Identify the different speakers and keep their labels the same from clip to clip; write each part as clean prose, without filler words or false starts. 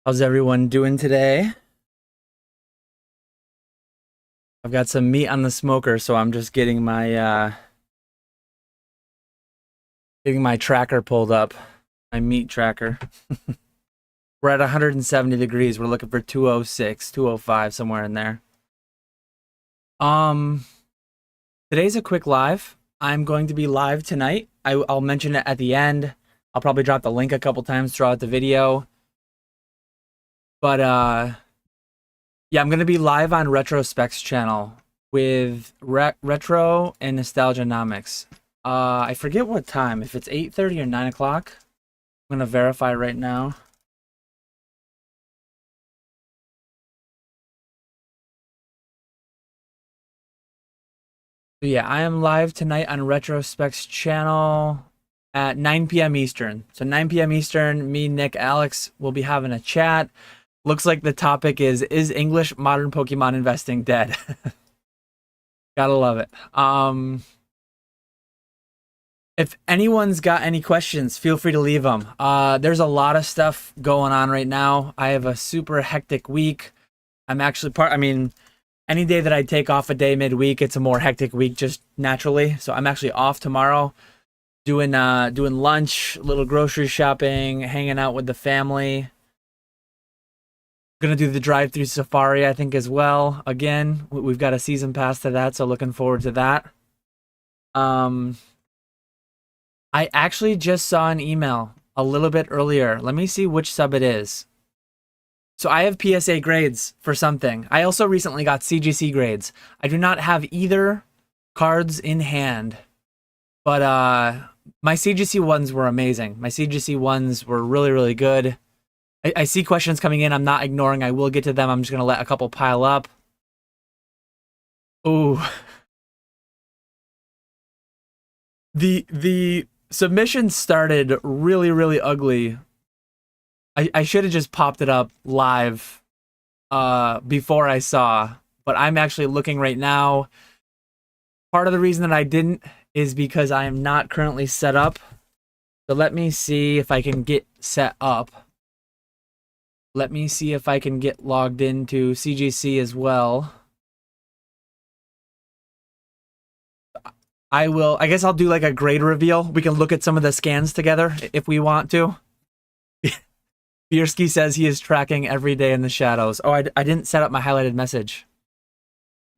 Speaker 1: How's everyone doing today? I've got some meat on the smoker, so I'm just getting my tracker pulled up, my meat tracker. We're at 170 degrees. We're looking for 206, 205, somewhere in there. Um, Today's a quick live. I'm going to be live tonight. I'll mention it at the end. I'll probably drop the link a couple times throughout the video. But yeah, I'm gonna be live on Retrospect's channel with Retro and Nostalgianomics. I forget what time, if it's 8:30 or 9 o'clock. I'm gonna verify right now. So yeah, I am live tonight on Retrospect's channel at 9 p.m. Eastern. So 9 p.m. Eastern, me, Nick, Alex will be having a chat. Looks like the topic is English modern Pokemon investing dead? Gotta love it. If anyone's got any questions, feel free to leave them. There's a lot of stuff going on right now. I have a super hectic week. I'm actually any day that I take off a day midweek, it's a more hectic week just naturally. So I'm actually off tomorrow, doing lunch, a little grocery shopping, hanging out with the family. Gonna do the drive-through safari, I think, as well. Again, we've got a season pass to that, so looking forward to that. I actually just saw an email a little bit earlier. Let me see which sub it is. So I have PSA grades for something. I also recently got CGC grades. I do not have either cards in hand, but my CGC ones were amazing. My CGC ones were really, really good. I see questions coming in. I'm not ignoring. I will get to them. I'm just going to let a couple pile up. Ooh. The submission started really, really ugly. I should have just popped it up live before I saw, but I'm actually looking right now. Part of the reason that I didn't is because I am not currently set up. So let me see if I can get set up. Let me see if I can get logged into CGC as well. I guess I'll do like a grade reveal. We can look at some of the scans together if we want to. Bierski says he is tracking every day in the shadows. Oh, I didn't set up my highlighted message.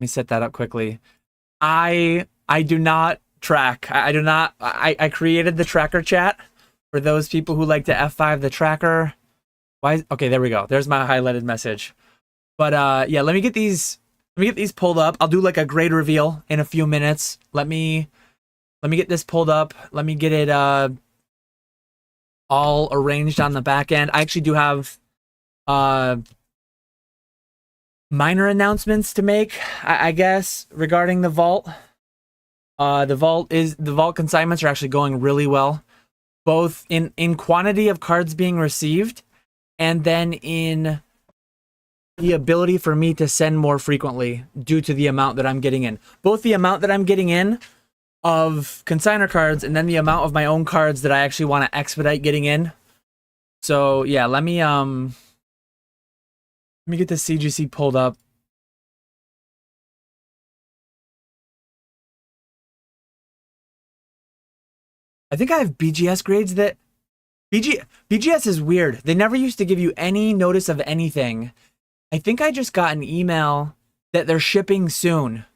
Speaker 1: Let me set that up quickly. I do not track. I do not. I created the tracker chat for those people who like to F5 the tracker. Why? Okay, there we go. There's my highlighted message. But yeah, let me get these pulled up. I'll do like a grade reveal in a few minutes. Let me get this pulled up. Let me get it all arranged on the back end. I actually do have minor announcements to make, I guess, regarding the vault. The vault consignments are actually going really well, both in quantity of cards being received, and then in the ability for me to send more frequently due to the amount that I'm getting in. Both the amount that I'm getting in of consignor cards and then the amount of my own cards that I actually want to expedite getting in. So yeah, let me get the CGC pulled up. I think I have BGS grades that BGS is weird. They never used to give you any notice of anything. I think I just got an email that they're shipping soon.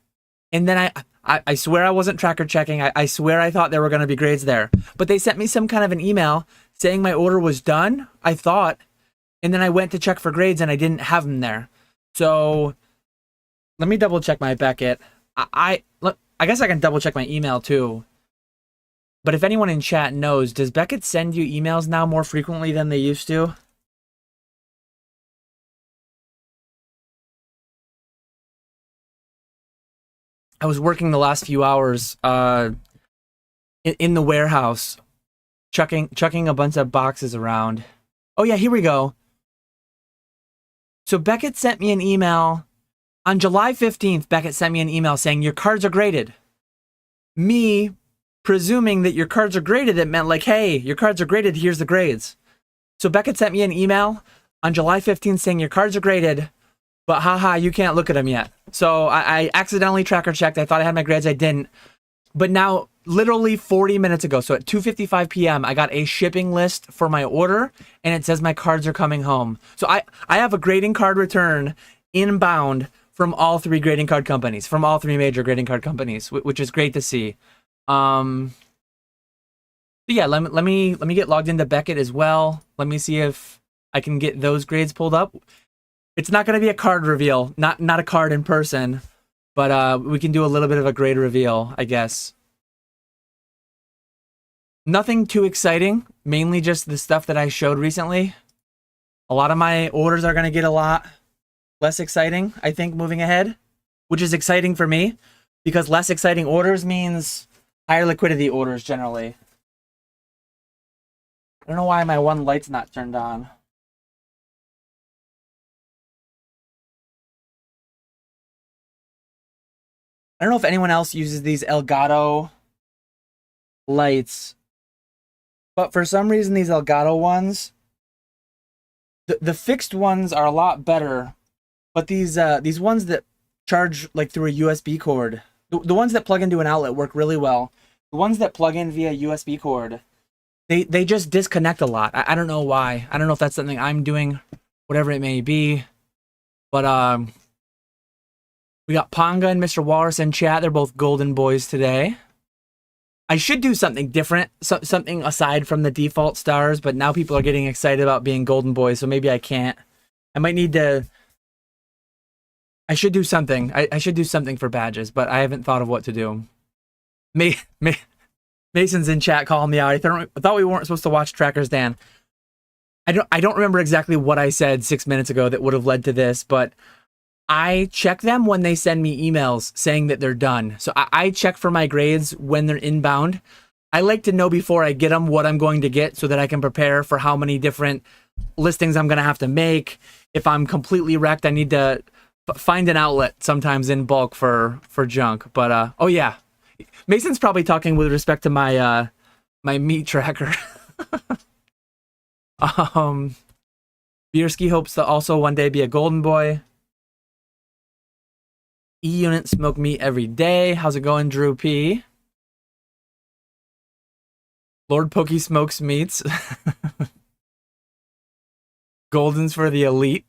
Speaker 1: And then I swear I wasn't tracker checking. I swear I thought there were going to be grades there. But they sent me some kind of an email saying my order was done, I thought. And then I went to check for grades and I didn't have them there. So let me double check my Beckett. I guess I can double check my email too. But if anyone in chat knows, does Beckett send you emails now more frequently than they used to? I was working the last few hours in the warehouse, chucking a bunch of boxes around. Oh yeah, here we go. So Beckett sent me an email on July 15th. Beckett sent me an email saying your cards are graded. Me presuming that your cards are graded, it meant like, hey, your cards are graded, here's the grades. So Beckett sent me an email on July 15th saying your cards are graded, but haha, you can't look at them yet. So I accidentally tracker checked. I thought I had my grades. I didn't. But now, literally 40 minutes ago, so at 2:55 p.m., I got a shipping list for my order, and it says my cards are coming home. So I have a grading card return inbound from all three grading card companies, from all three major grading card companies, which is great to see. But yeah, let me get logged into Beckett as well. Let me see if I can get those grades pulled up. It's not going to be a card reveal, not a card in person, but we can do a little bit of a grade reveal, I guess. Nothing too exciting, mainly just the stuff that I showed recently. A lot of my orders are going to get a lot less exciting, I think, moving ahead, which is exciting for me because less exciting orders means higher liquidity orders generally. I don't know why my one light's not turned on. I don't know if anyone else uses these Elgato lights, but for some reason these Elgato ones, the fixed ones are a lot better, but these ones that charge like through a USB cord, the ones that plug into an outlet work really well. The ones that plug in via USB cord, they just disconnect a lot. I don't know why. I don't know if that's something I'm doing, whatever it may be, but we got Ponga and Mr. Walrus in chat. They're both golden boys today. I should do something different, something aside from the default stars, but now people are getting excited about being golden boys, so maybe I can't. I might need to... I should do something. I should do something for badges, but I haven't thought of what to do. Mason's in chat calling me out. I thought we weren't supposed to watch Trackers, Dan. I don't remember exactly what I said 6 minutes ago that would have led to this, but I check them when they send me emails saying that they're done. So I check for my grades when they're inbound. I like to know before I get them what I'm going to get so that I can prepare for how many different listings I'm going to have to make. If I'm completely wrecked, I need to find an outlet sometimes in bulk for junk. But oh yeah, Mason's probably talking with respect to my my meat tracker. Bierski hopes to also one day be a golden boy. E-Unit smoke meat every day. How's it going, Drew P? Lord Pokey smokes meats. Goldens for the elite.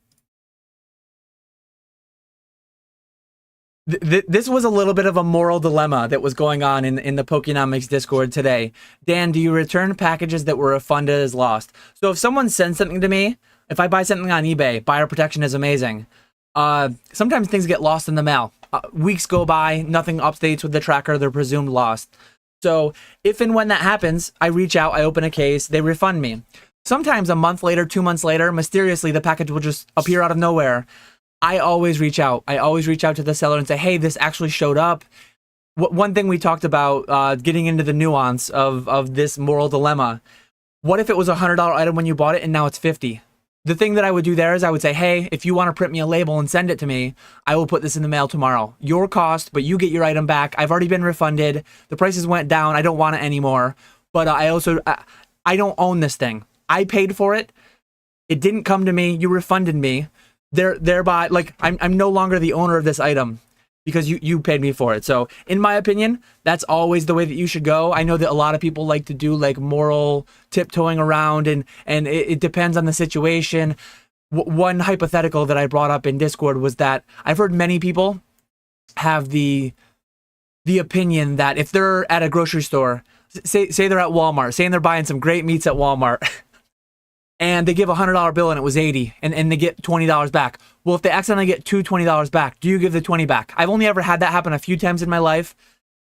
Speaker 1: This was a little bit of a moral dilemma that was going on in the Pokenomics Discord today. Dan, do you return packages that were refunded as lost? So if someone sends something to me, if I buy something on eBay, buyer protection is amazing. Sometimes things get lost in the mail. Weeks go by, nothing updates with the tracker, they're presumed lost. So if and when that happens, I reach out, I open a case, they refund me. Sometimes a month later, 2 months later, mysteriously the package will just appear out of nowhere. I always reach out. I always reach out to the seller and say, hey, this actually showed up. One thing we talked about, getting into the nuance of this moral dilemma. What if it was a $100 item when you bought it and now it's $50? The thing that I would do there is I would say, hey, if you want to print me a label and send it to me, I will put this in the mail tomorrow. Your cost, but you get your item back. I've already been refunded. The prices went down. I don't want it anymore. But I don't own this thing. I paid for it. It didn't come to me. You refunded me. Thereby, like, I'm no longer the owner of this item because you paid me for it. So in my opinion, that's always the way that you should go. I know that a lot of people like to do like moral tiptoeing around and it depends on the situation. One hypothetical that I brought up in Discord was that I've heard many people have the opinion that if they're at a grocery store, say they're at Walmart, saying they're buying some great meats at Walmart, and they give a $100 bill and it was $80 and they get $20 back. Well, if they accidentally get $20 back, do you give the $20 back? I've only ever had that happen a few times in my life,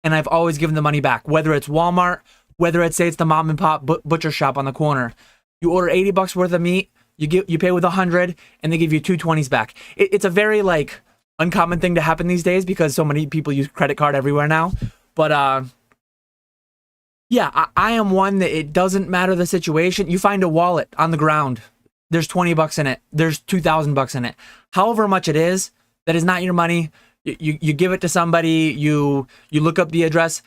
Speaker 1: and I've always given the money back, whether it's Walmart, whether it's, say it's the mom and pop butcher shop on the corner. You order $80 worth of meat, you pay with 100 and they give you 220s back. It's a very like uncommon thing to happen these days because so many people use credit card everywhere now. But yeah, I am one that it doesn't matter the situation. You find a wallet on the ground. There's $20 in it. There's $2,000 in it. However much it is, that is not your money. You give it to somebody. You look up the address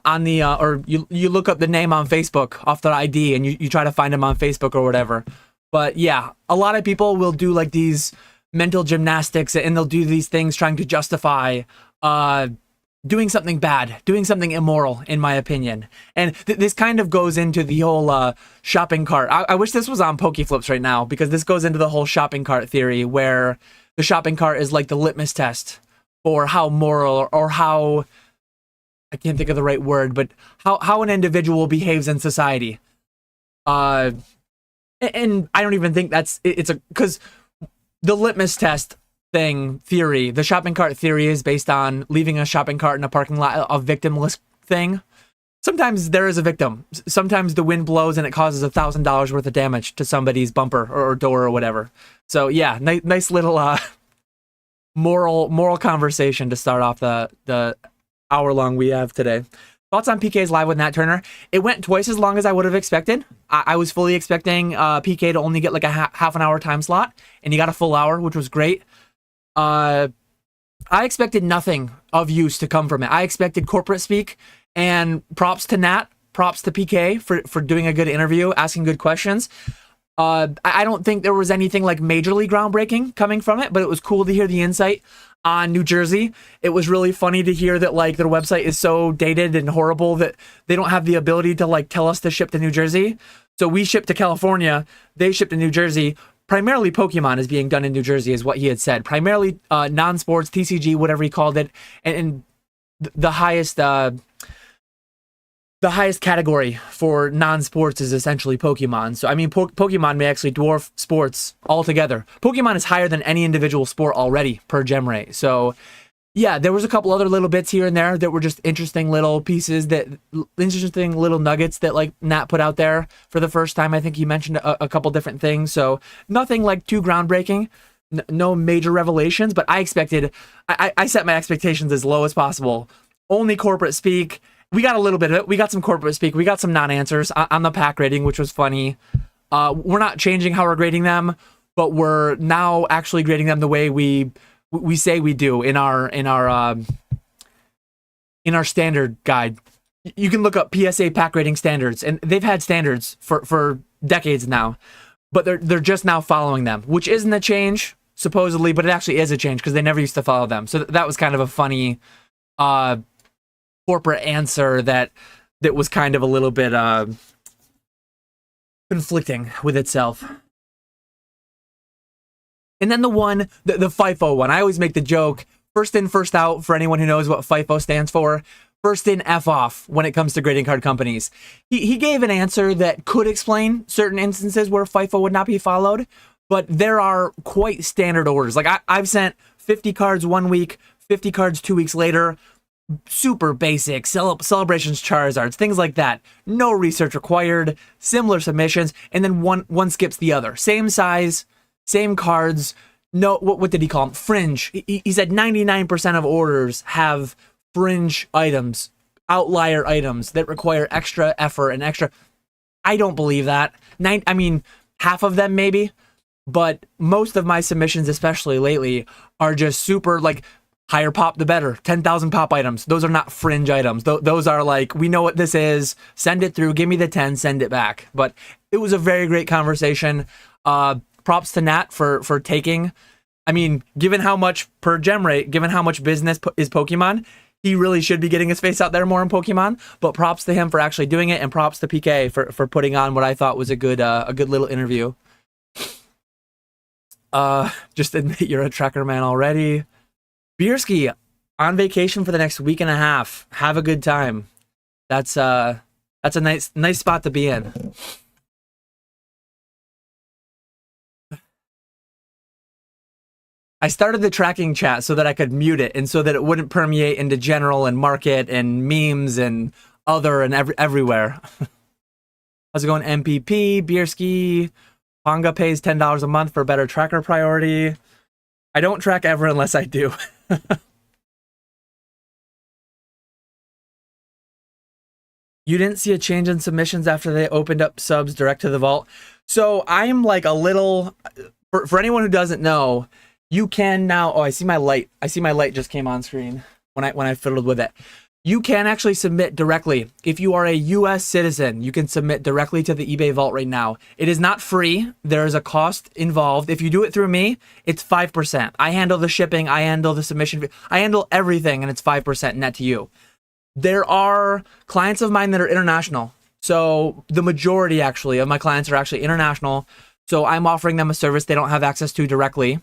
Speaker 1: on the or you look up the name on Facebook off their ID and you try to find them on Facebook or whatever. But yeah, a lot of people will do like these mental gymnastics and they'll do these things trying to justify doing something bad, doing something immoral, in my opinion. And this kind of goes into the whole shopping cart. I wish this was on Pokeflips right now, because this goes into the whole shopping cart theory, where the shopping cart is like the litmus test for how moral, or how, I can't think of the right word, but how an individual behaves in society. And I don't even think because the litmus test theory, the shopping cart theory, is based on leaving a shopping cart in a parking lot, a victimless thing. Sometimes there is a victim. Sometimes the wind blows and it causes $1,000 worth of damage to somebody's bumper or door or whatever. So yeah, nice little moral conversation to start off the hour long we have today. Thoughts on PK's live with Nat Turner? It went twice as long as I would have expected. I was fully expecting PK to only get like a half an hour time slot, and he got a full hour, which was great. I expected nothing of use to come from it. I expected corporate speak, and props to Nat, props to PK for doing a good interview, asking good questions. I don't think there was anything like majorly groundbreaking coming from it, but it was cool to hear the insight on New Jersey. It was really funny to hear that like their website is so dated and horrible that they don't have the ability to like tell us to ship to New Jersey. So we ship to California, they ship to New Jersey. Primarily Pokemon is being done in New Jersey, is what he had said. Primarily non-sports, TCG, whatever he called it, and the highest category for non-sports is essentially Pokemon. So I mean, Pokemon may actually dwarf sports altogether. Pokemon is higher than any individual sport already per gem rate. So yeah, there was a couple other little bits here and there that were just interesting little pieces, interesting little nuggets that like Nat put out there for the first time. I think he mentioned a couple different things. So nothing like too groundbreaking, no major revelations, but I set my expectations as low as possible. Only corporate speak. We got a little bit of it. We got some corporate speak. We got some non-answers on the pack rating, which was funny. We're not changing how we're grading them, but we're now actually grading them the way we say we do in our standard guide. You can look up PSA pack rating standards, and they've had standards for decades now, but they're just now following them, which isn't a change supposedly, but it actually is a change because they never used to follow them. So that was kind of a funny corporate answer that was kind of a little bit conflicting with itself. And then the FIFO one. I always make the joke, first in, first out, for anyone who knows what FIFO stands for. First in, F off when it comes to grading card companies. He gave an answer that could explain certain instances where FIFO would not be followed, but there are quite standard orders. Like I've sent 50 cards 1 week, 50 cards 2 weeks later, super basic, celebrations, Charizards, things like that. No research required, similar submissions, and then one skips the other. Same size, same cards. No, what did he call them? Fringe. He said 99% of orders have fringe items, outlier items that require extra effort and extra. I don't believe that. I mean, half of them maybe, but most of my submissions, especially lately, are just super like higher pop the better. 10,000 pop items. Those are not fringe items. Those are like, we know what this is. Send it through. Give me the 10. Send it back. But it was a very great conversation. Props to Nat for taking. I mean, given how much per gem rate, given how much business is Pokemon, he really should be getting his face out there more in Pokemon. But props to him for actually doing it, and props to PK for putting on what I thought was a good little interview. Just admit you're a Trekker man already. Bierski, on vacation for the next week and a half. Have a good time. That's a nice spot to be in. I started the tracking chat so that I could mute it and so that it wouldn't permeate into general and market and memes and other and everywhere. How's it going? MPP, Bierski, Ponga pays $10 a month for a better tracker priority. I don't track ever unless I do. You didn't see a change in submissions after they opened up subs direct to the vault. So I'm like a little, for anyone who doesn't know, you can now, oh, I see my light just came on screen when I fiddled with it. You can actually submit directly. If you are a US citizen, you can submit directly to the eBay vault right now. It is not free. There is a cost involved. If you do it through me, it's 5%. I handle the shipping, I handle the submission fee, I handle everything, and it's 5% net to you. There are clients of mine that are international. So the majority actually of my clients are actually international. So I'm offering them a service they don't have access to directly.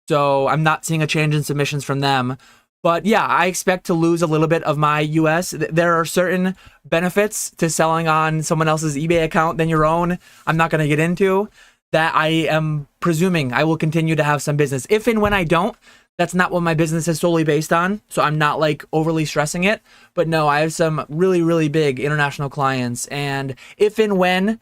Speaker 1: So I'm not seeing a change in submissions from them. But yeah, I expect to lose a little bit of my US. There are certain benefits to selling on someone else's eBay account than your own. I'm not going to get into that. I am presuming I will continue to have some business. If and when I don't, that's not what my business is solely based on. So I'm not like overly stressing it. But no, I have some really, really big international clients. And if and when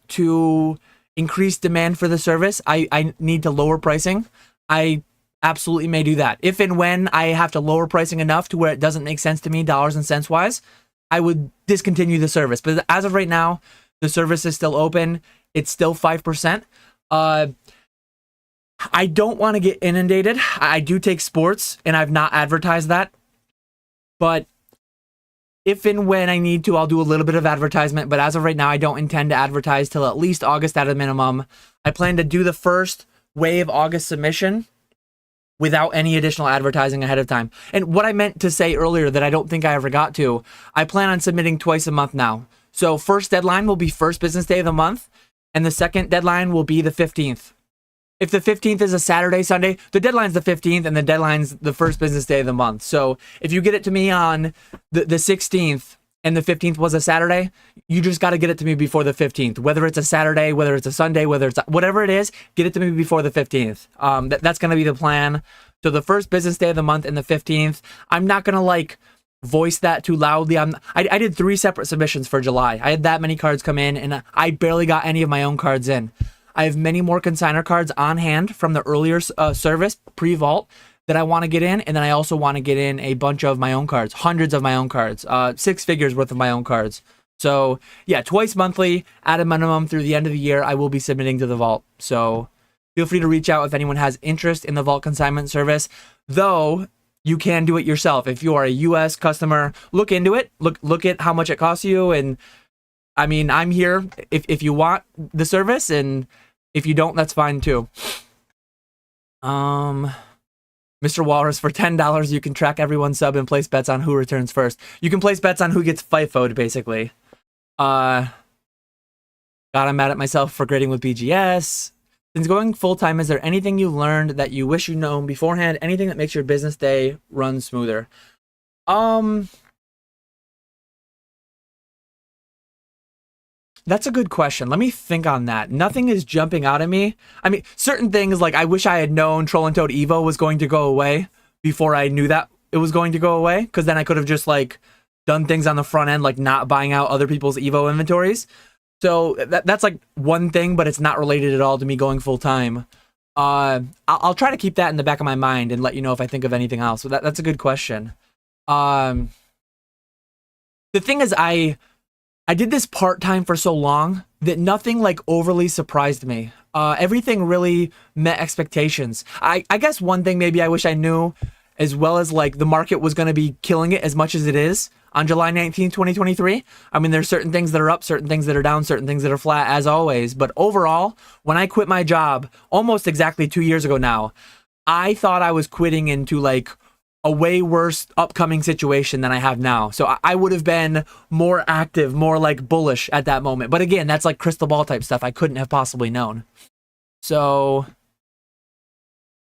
Speaker 1: to increase demand for the service, I need to lower pricing, I absolutely may do that. If and when I have to lower pricing enough to where it doesn't make sense to me dollars and cents wise, I would discontinue the service. But as of right now, the service is still open. It's still 5%. I don't want to get inundated. I do take sports, and I've not advertised that. But if and when I need to, I'll do a little bit of advertisement. But as of right now, I don't intend to advertise till at least August at a minimum. I plan to do the first wave August submission without any additional advertising ahead of time. And what I meant to say earlier that I don't think I ever got to, I plan on submitting twice a month now. So first deadline will be first business day of the month, and the second deadline will be the 15th. If the 15th is a Saturday, Sunday, the deadline's the 15th, and the deadline's the first business day of the month. So if you get it to me on the 16th, and the 15th was a Saturday, you just got to get it to me before the 15th. Whether it's a Saturday, whether it's a Sunday, whether it's whatever it is, get it to me before the 15th. That's going to be the plan. So the first business day of the month and the 15th. I'm not going to like voice that too loudly. I did 3 separate submissions for July. I had that many cards come in, and I barely got any of my own cards in. I have many more consignor cards on hand from the earlier service, pre-vault, that I want to get in, and then I also want to get in a bunch of my own cards, hundreds of my own cards, 6 figures worth of my own cards. So yeah, twice monthly at a minimum through the end of the year, I will be submitting to the vault. So feel free to reach out if anyone has interest in the vault consignment service, though you can do it yourself. If you are a US customer, look into it, look at how much it costs you. And I mean, I'm here if you want the service, and if you don't, that's fine too. Mr. Walrus, for $10, you can track everyone's sub and place bets on who returns first. You can place bets on who gets FIFO'd, basically. God, I'm mad at myself for grading with BGS. Since going full-time, is there anything you learned that you wish you known beforehand? Anything that makes your business day run smoother? That's a good question. Let me think on that. Nothing is jumping out at me. I mean, certain things, like I wish I had known Troll and Toad Evo was going to go away before I knew that it was going to go away, because then I could have just like done things on the front end, like not buying out other people's Evo inventories. So that's like one thing, but it's not related at all to me going full time. I'll try to keep that in the back of my mind and let you know if I think of anything else. So that's a good question. The thing is, I did this part-time for so long that nothing like overly surprised me. Everything really met expectations. I guess one thing maybe I wish I knew, as well as like the market was going to be killing it as much as it is on July 19th, 2023. I mean, there's certain things that are up, certain things that are down, certain things that are flat, as always. But overall, when I quit my job almost exactly 2 years ago now, I thought I was quitting into like a way worse upcoming situation than I have now. So I would have been more active, more like bullish at that moment. But again, that's like crystal ball type stuff I couldn't have possibly known. So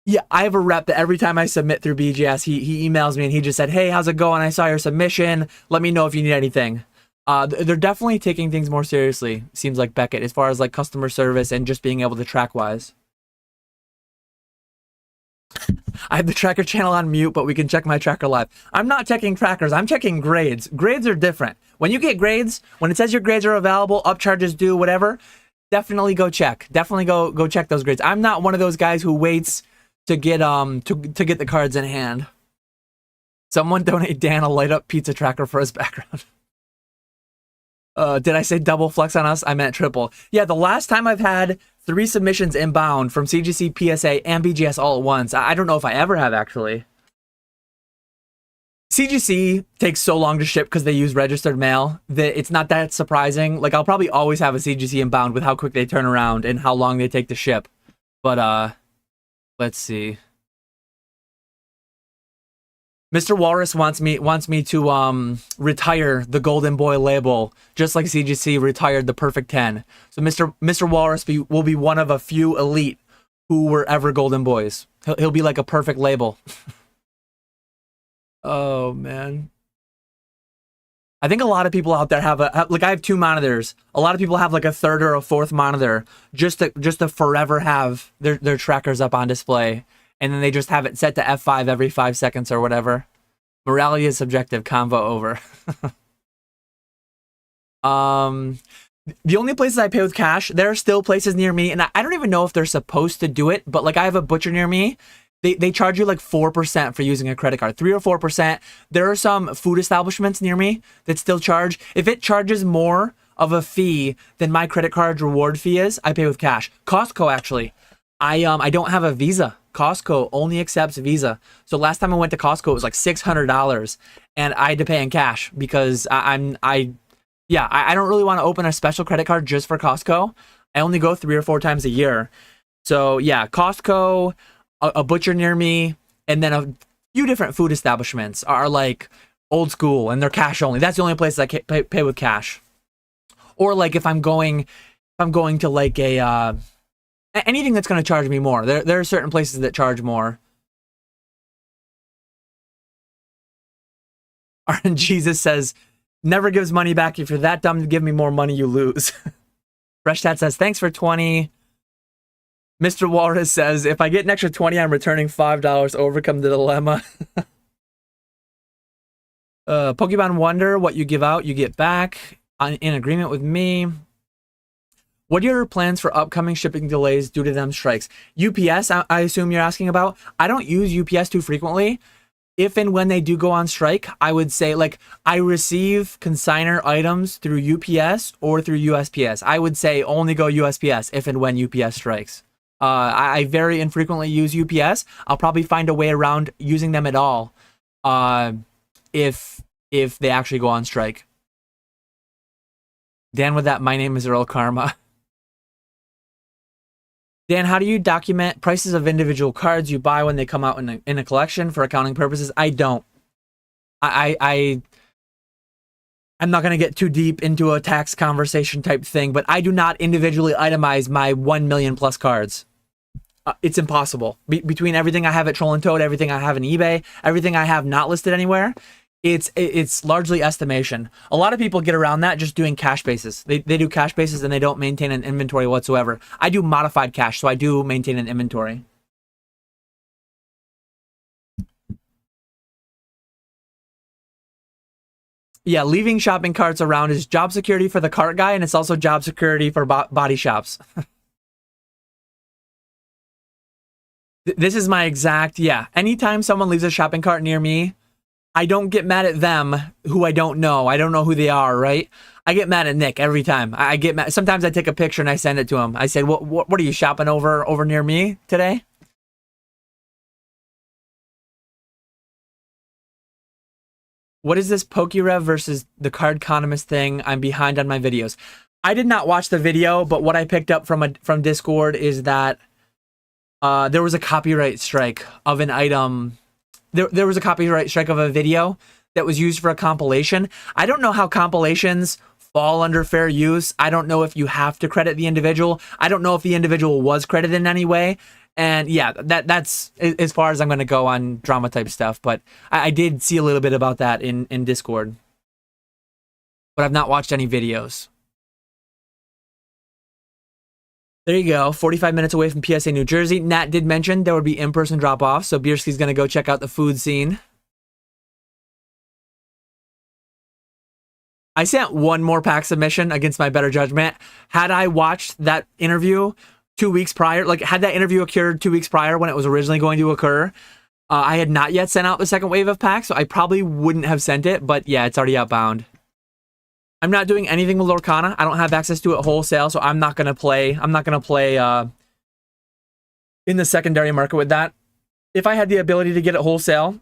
Speaker 1: yeah, I have a rep that every time I submit through BGS, he emails me and he just said, hey, how's it going? I saw your submission. Let me know if you need anything. They're definitely taking things more seriously, seems like, Beckett, as far as like customer service and just being able to track wise. I have the tracker channel on mute, but we can check my tracker live. I'm not checking trackers. I'm checking grades. Grades are different. When you get grades, when it says your grades are available, upcharges due, whatever, definitely go check. Definitely go check those grades. I'm not one of those guys who waits to get to get the cards in hand. Someone donate Dan a light up pizza tracker for his background. Did I say double flex on us? I meant triple. Yeah, the last time I've had 3 submissions inbound from CGC, PSA, and BGS all at once. I don't know if I ever have, actually. CGC takes so long to ship because they use registered mail that it's not that surprising. Like, I'll probably always have a CGC inbound with how quick they turn around and how long they take to ship. But, let's see. Mr. Walrus wants me to retire the Golden Boy label, just like CGC retired the Perfect 10. So Mr. Walrus will be one of a few elite who were ever Golden Boys. He'll be like a perfect label. Oh man. I think a lot of people out there have like I have 2 monitors. A lot of people have like a 3rd or a 4th monitor just to forever have their trackers up on display, and then they just have it set to F5 every 5 seconds or whatever. Morality is subjective. Convo over. The only places I pay with cash, there are still places near me, and I don't even know if they're supposed to do it, but like I have a butcher near me. They charge you like 4% for using a credit card, 3 or 4%. There are some food establishments near me that still charge. If it charges more of a fee than my credit card reward fee is, I pay with cash. Costco, actually, I don't have a Visa. Costco only accepts Visa. So last time I went to Costco, it was like $600, and I had to pay in cash because I don't really want to open a special credit card just for Costco. I only go 3 or 4 times a year. So yeah, Costco, a butcher near me, and then a few different food establishments are like Old Skool, and they're cash only. That's the only place I can pay with cash. Or like if I'm going to like a anything that's going to charge me more. There are certain places that charge more. And Jesus says, never gives money back. If you're that dumb to give me more money, you lose. Fresh Tat says, thanks for 20. Mr. Walrus says, if I get an extra 20, I'm returning $5. Overcome the dilemma. Pokemon Wonder, what you give out, you get back. In agreement with me. What are your plans for upcoming shipping delays due to them strikes? UPS, I assume you're asking about. I don't use UPS too frequently. If and when they do go on strike, I would say, like, I receive consignor items through UPS or through USPS. I would say only go USPS if and when UPS strikes. I very infrequently use UPS. I'll probably find a way around using them at all if they actually go on strike. Dan with that, my name is Earl Karma. Dan, how do you document prices of individual cards you buy when they come out in a collection for accounting purposes? I don't. I'm not going to get too deep into a tax conversation type thing, but I do not individually itemize my 1 million plus cards. It's impossible. Between everything I have at Troll and Toad, everything I have in eBay, everything I have not listed anywhere, it's largely estimation. A lot of people get around that just doing cash basis. They do cash basis and they don't maintain an inventory whatsoever. I do modified cash, so I do maintain an inventory. Yeah, leaving shopping carts around is job security for the cart guy, and it's also job security for body shops. This is my exact, yeah. Anytime someone leaves a shopping cart near me, I don't get mad at them who I don't know. I don't know who they are, right? I get mad at Nick every time. I get mad. Sometimes I take a picture and I send it to him. I say, what are you shopping over near me today? What is this PokeRev versus the Card Economist thing? I'm behind on my videos. I did not watch the video, but what I picked up from Discord is that there was a copyright strike of an item. There was a copyright strike of a video that was used for a compilation. I don't know how compilations fall under fair use. I don't know if you have to credit the individual. I don't know if the individual was credited in any way. And yeah, that's as far as I'm going to go on drama type stuff. But I did see a little bit about that in Discord. But I've not watched any videos. There you go. 45 minutes away from PSA New Jersey. Nat did mention there would be in-person drop-off, so Bierski's going to go check out the food scene. I sent one more pack submission against my better judgment. Had I watched that interview 2 weeks prior, like had that interview occurred 2 weeks prior when it was originally going to occur, I had not yet sent out the second wave of packs, so I probably wouldn't have sent it, but yeah, it's already outbound. I'm not doing anything with Lorcana. I don't have access to it wholesale, so I'm not gonna play in the secondary market with that. If I had the ability to get it wholesale,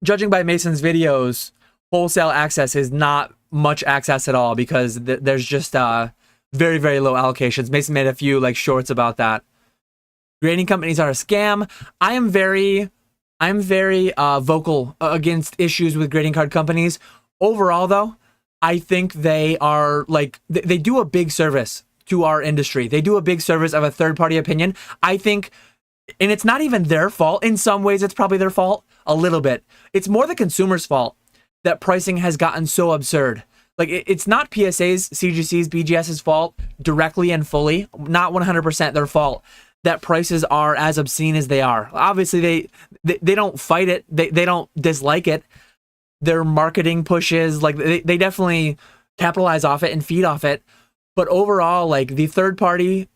Speaker 1: judging by Mason's videos, wholesale access is not much access at all because there's just very, very low allocations. Mason made a few like shorts about that. Grading companies are a scam. I'm very vocal against issues with grading card companies. Overall, though, I think they are like they do a big service to our industry. They do a big service of a third-party opinion. I think, and it's not even their fault. In some ways, it's probably their fault a little bit. It's more the consumer's fault that pricing has gotten so absurd. Like it's not PSA's, CGC's, BGS's fault directly and fully. Not 100% their fault that prices are as obscene as they are. Obviously, they don't fight it. They don't dislike it. Their marketing pushes, like they definitely capitalize off it and feed off it. But overall, like the third party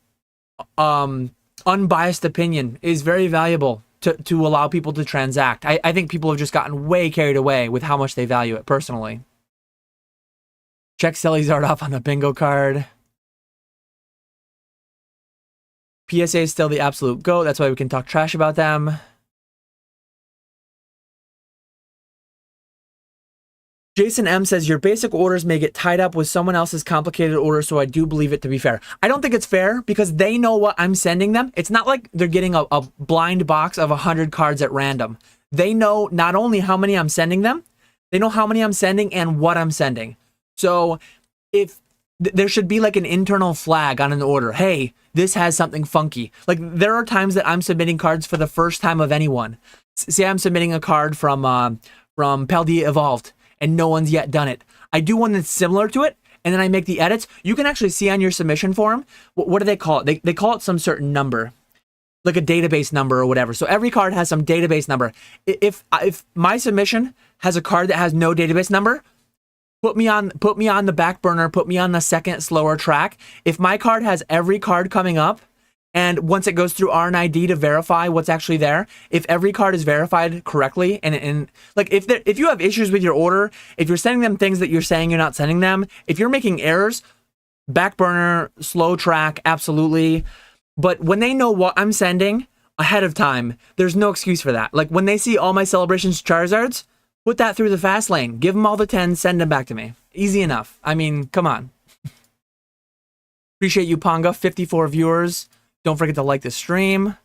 Speaker 1: unbiased opinion is very valuable to allow people to transact. I think people have just gotten way carried away with how much they value it personally. Check Sellyzard off on the bingo card. PSA is still the absolute GOAT. That's why we can talk trash about them. Jason M says, your basic orders may get tied up with someone else's complicated order, so I do believe it to be fair. I don't think it's fair because they know what I'm sending them. It's not like they're getting a blind box of 100 cards at random. They know not only how many I'm sending them, they know how many I'm sending and what I'm sending. So if there should be like an internal flag on an order, hey, this has something funky. Like there are times that I'm submitting cards for the first time of anyone. Say I'm submitting a card from Paldea Evolved, and no one's yet done it. I do one that's similar to it, and then I make the edits. You can actually see on your submission form, what do they call it? They call it some certain number, like a database number or whatever. So every card has some database number. If my submission has a card that has no database number, put me on the back burner, put me on the second slower track. If my card has every card coming up, and once it goes through RNID to verify what's actually there, if every card is verified correctly, and like if you have issues with your order, if you're sending them things that you're saying you're not sending them, if you're making errors, back burner, slow track, absolutely. But when they know what I'm sending ahead of time, there's no excuse for that. Like when they see all my Celebrations Charizards, put that through the fast lane. Give them all the 10, send them back to me. Easy enough. I mean, come on. Appreciate you, Ponga. 54 viewers. Don't forget to like the stream.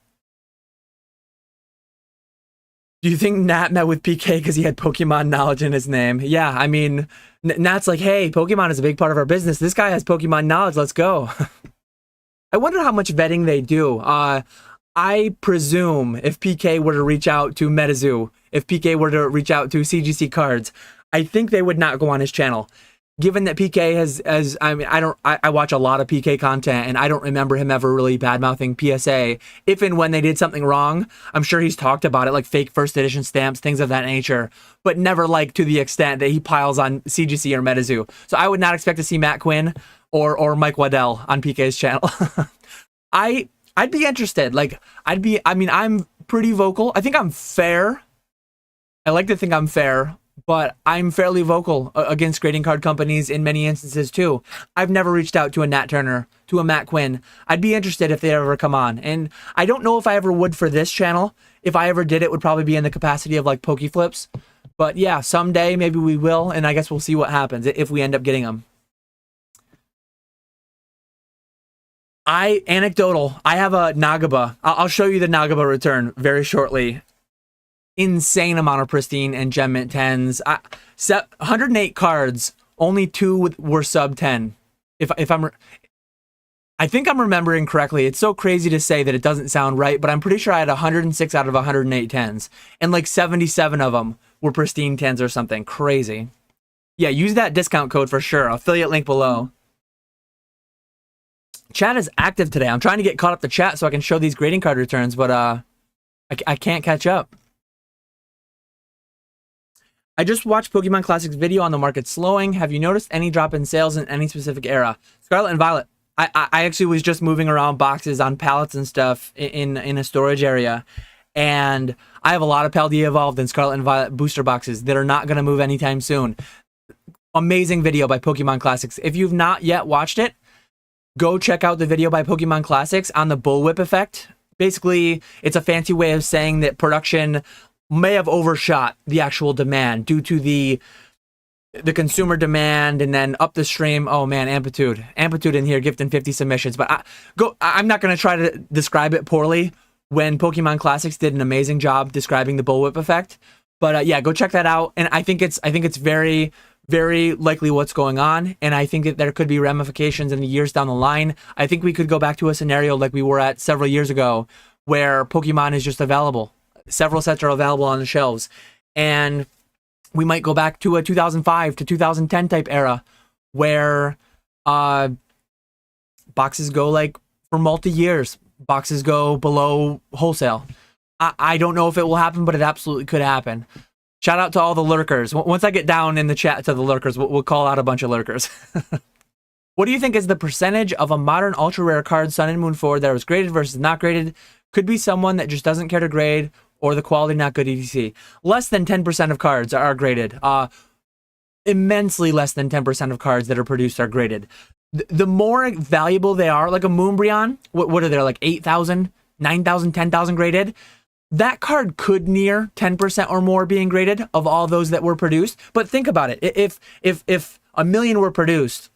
Speaker 1: Do you think Nat met with PK because he had Pokemon knowledge in his name? Yeah, I mean, Nat's like, hey, Pokemon is a big part of our business. This guy has Pokemon knowledge. Let's go. I wonder how much vetting they do. I presume if PK were to reach out to MetaZoo, if PK were to reach out to CGC Cards, I think they would not go on his channel. Given that PK I watch a lot of PK content and I don't remember him ever really bad-mouthing PSA. If and when they did something wrong, I'm sure he's talked about it, like fake first edition stamps, things of that nature, but never like to the extent that he piles on CGC or MetaZoo. So I would not expect to see Matt Quinn or Mike Waddell on PK's channel. I'd be interested. Like I'm pretty vocal. I think I'm fair. I like to think I'm fair. But I'm fairly vocal against grading card companies in many instances too. I've never reached out to a Nat Turner, to a Matt Quinn. I'd be interested if they ever come on. And I don't know if I ever would for this channel. If I ever did, it would probably be in the capacity of like Pokeflips. But yeah, someday maybe we will, and I guess we'll see what happens if we end up getting them. Anecdotal. I have a Nagaba. I'll show you the Nagaba return very shortly. Insane amount of pristine and gem mint 10s. 108 cards, only 2 were sub 10. I think I'm remembering correctly. It's so crazy to say that it doesn't sound right, but I'm pretty sure I had 106 out of 108 10s, and like 77 of them were pristine 10s or something crazy. Yeah, use that discount code for sure. Affiliate link below. Chat is active today. I'm trying to get caught up to chat so I can show these grading card returns, but I can't catch up. I just watched Pokemon Classic's video on the market slowing. Have you noticed any drop in sales in any specific era? Scarlet and Violet. I actually was just moving around boxes on pallets and stuff in a storage area. And I have a lot of Paldea Evolved and Scarlet and Violet booster boxes that are not going to move anytime soon. Amazing video by Pokemon Classics. If you've not yet watched it, go check out the video by Pokemon Classics on the bullwhip effect. Basically, it's a fancy way of saying that production may have overshot the actual demand due to the consumer demand, and then up the stream. Oh man, Amplitude in here gifting 50 submissions. But I'm not going to try to describe it poorly when Pokemon Classics did an amazing job describing the bullwhip effect. But yeah, go check that out. And I think it's very, very likely what's going on. And I think that there could be ramifications in the years down the line. I think we could go back to a scenario like we were at several years ago where Pokemon is just available. Several sets are available on the shelves. And we might go back to a 2005 to 2010 type era where boxes go like for multi-years. Boxes go below wholesale. I don't know if it will happen, but it absolutely could happen. Shout out to all the lurkers. Once I get down in the chat to the lurkers, we'll call out a bunch of lurkers. What do you think is the percentage of a modern ultra rare card Sun and Moon Forward that was graded versus not graded? Could be someone that just doesn't care to grade, or the quality not good, etc. Less than 10% of cards are graded. Immensely less than 10% of cards that are produced are graded. The more valuable they are, like a Moonbryon, what are there, like 8,000, 9,000, 10,000 graded? That card could near 10% or more being graded of all those that were produced. But think about it. If a million were produced,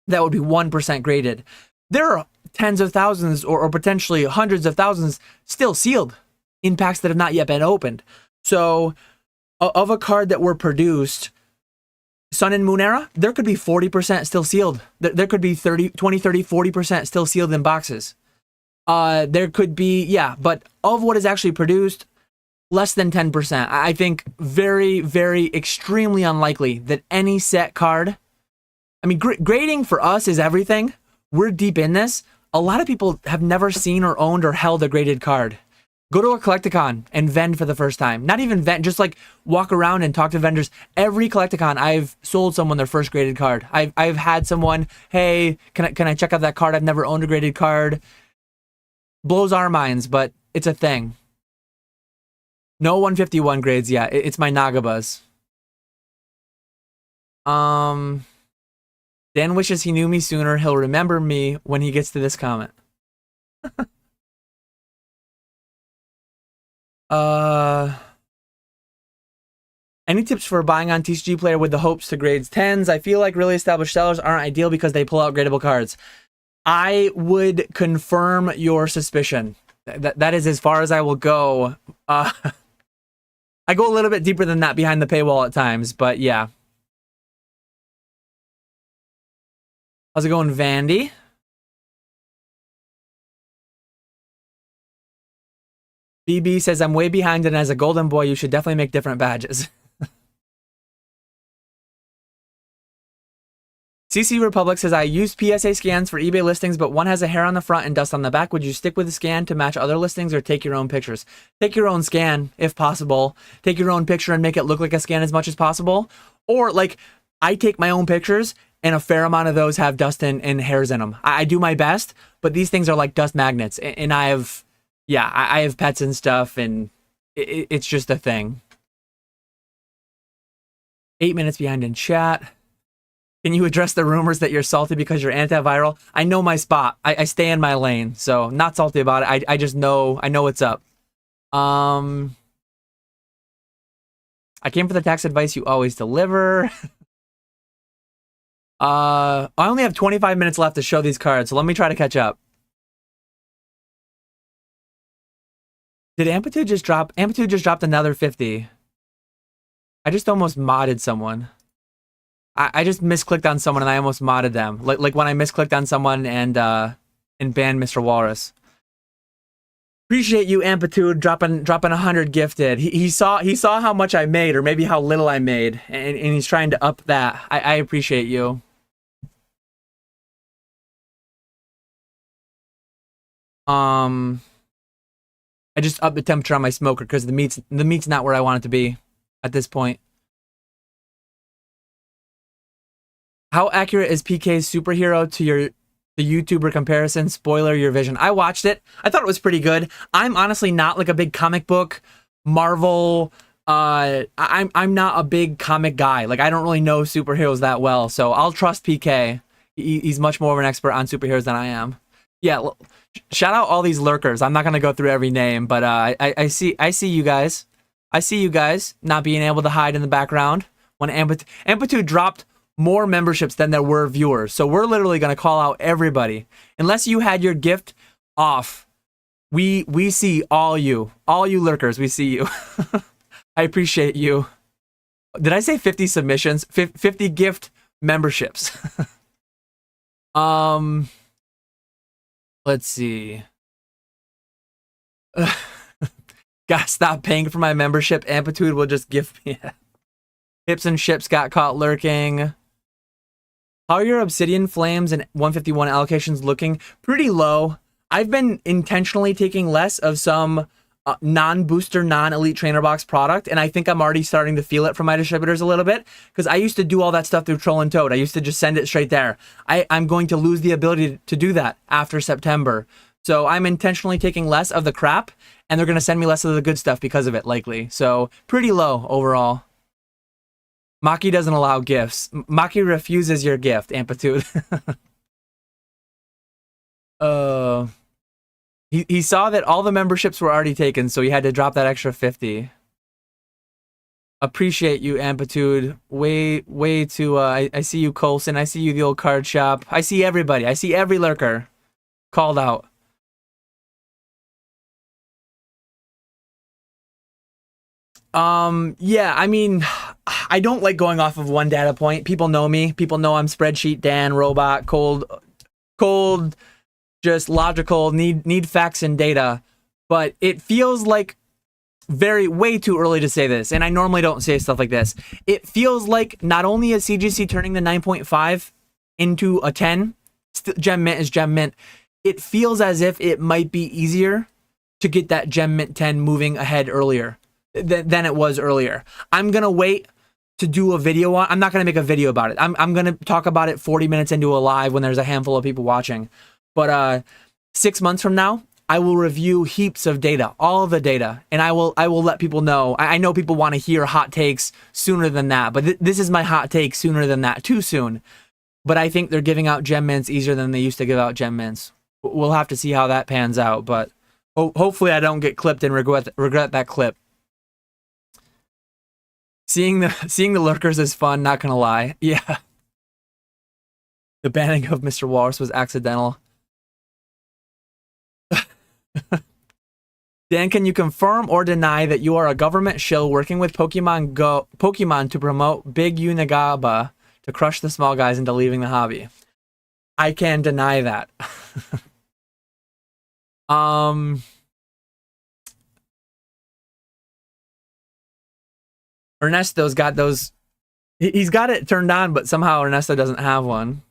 Speaker 1: that would be 1% graded. There are tens of thousands or potentially hundreds of thousands still sealed in packs that have not yet been opened. So of a card that were produced, Sun and Moon era, there could be 40% still sealed. There could be 20, 30, 40% still sealed in boxes. There could be, yeah, but of what is actually produced, less than 10%. I think very, very extremely unlikely that any set card, I mean, grading for us is everything. We're deep in this. A lot of people have never seen or owned or held a graded card. Go to a Collecticon and vend for the first time. Not even vend, just like walk around and talk to vendors. Every Collecticon, I've sold someone their first graded card. I've had someone, hey, can I check out that card? I've never owned a graded card. Blows our minds, but it's a thing. No 151 grades yet. It's my Nagabuzz. Dan wishes he knew me sooner. He'll remember me when he gets to this comment. Any tips for buying on TCG Player with the hopes to grades 10s? I feel like really established sellers aren't ideal because they pull out gradable cards. I would confirm your suspicion. That is as far as I will go. I go a little bit deeper than that behind the paywall at times, but yeah. How's it going, Vandy? BB says, I'm way behind, and as a golden boy, you should definitely make different badges. CC Republic says, I use PSA scans for eBay listings, but one has a hair on the front and dust on the back. Would you stick with the scan to match other listings or take your own pictures? Take your own scan, if possible. Take your own picture and make it look like a scan as much as possible. Or, like, I take my own pictures, and a fair amount of those have dust and hairs in them. I do my best, but these things are like dust magnets. And I have, yeah, I have pets and stuff, and it's just a thing. 8 minutes behind in chat. Can you address the rumors that you're salty because you're antiviral? I know my spot. I stay in my lane, so not salty about it. I just know, I know what's up. I came for the tax advice you always deliver. I only have 25 minutes left to show these cards, so let me try to catch up. Did Amplitude just drop? Amplitude just dropped another 50. I just almost modded someone. I just misclicked on someone and I almost modded them. Like when I misclicked on someone and banned Mr. Walrus. Appreciate you, Amplitude, dropping 100 gifted. He saw how much I made, or maybe how little I made, and he's trying to up that. I appreciate you. I just upped the temperature on my smoker because the meat's not where I want it to be at this point. How accurate is PK's superhero to the YouTuber comparison? Spoiler your vision. I watched it. I thought it was pretty good. I'm honestly not like a big comic book, Marvel. I'm not a big comic guy. Like, I don't really know superheroes that well, so I'll trust PK. He's much more of an expert on superheroes than I am. Yeah, shout out all these lurkers. I'm not gonna go through every name, but I see you guys. I see you guys not being able to hide in the background. When Amplitude dropped more memberships than there were viewers. So we're literally going to call out everybody. Unless you had your gift off, we see all you lurkers. We see you. I appreciate you. Did I say 50 submissions? 50 gift memberships. Let's see. Gotta stop paying for my membership. Amplitude will just gift me. Hips and ships got caught lurking. How are your Obsidian Flames and 151 allocations looking? Pretty low. I've been intentionally taking less of some non-booster, non-elite trainer box product, and I think I'm already starting to feel it from my distributors a little bit, because I used to do all that stuff through Troll and Toad. I used to just send it straight there. I'm going to lose the ability to do that after September. So I'm intentionally taking less of the crap, and they're going to send me less of the good stuff because of it, likely. So pretty low overall. Maki doesn't allow gifts. Maki refuses your gift, Amplitude. He saw that all the memberships were already taken, so he had to drop that extra 50. Appreciate you, Amplitude. Way too, I see you, Colson. I see you, the old card shop. I see everybody. I see every lurker. Called out. Yeah, I mean, I don't like going off of one data point. People know me. People know I'm spreadsheet Dan, robot, cold, just logical, need facts and data. But it feels like way too early to say this, and I normally don't say stuff like this. It feels like not only is CGC turning the 9.5 into a 10, Gem Mint is Gem Mint, it feels as if it might be easier to get that Gem Mint 10 moving ahead earlier than it was earlier. I'm gonna wait to do a video on. I'm not gonna make a video about it. I'm gonna talk about it 40 minutes into a live when there's a handful of people watching. But 6 months from now, I will review heaps of data, all of the data, and I will let people know. I know people want to hear hot takes sooner than that, but this is my hot take sooner than that, too soon. But I think they're giving out Gem Mints easier than they used to give out Gem Mints. We'll have to see how that pans out, but hopefully I don't get clipped and regret that clip. Seeing the lurkers is fun, not gonna lie. Yeah. The banning of Mr. Walrus was accidental. Dan, can you confirm or deny that you are a government shill working with Pokemon to promote Big Unagaba to crush the small guys into leaving the hobby? I can deny that. Ernesto's got those. He's got it turned on, but somehow Ernesto doesn't have one.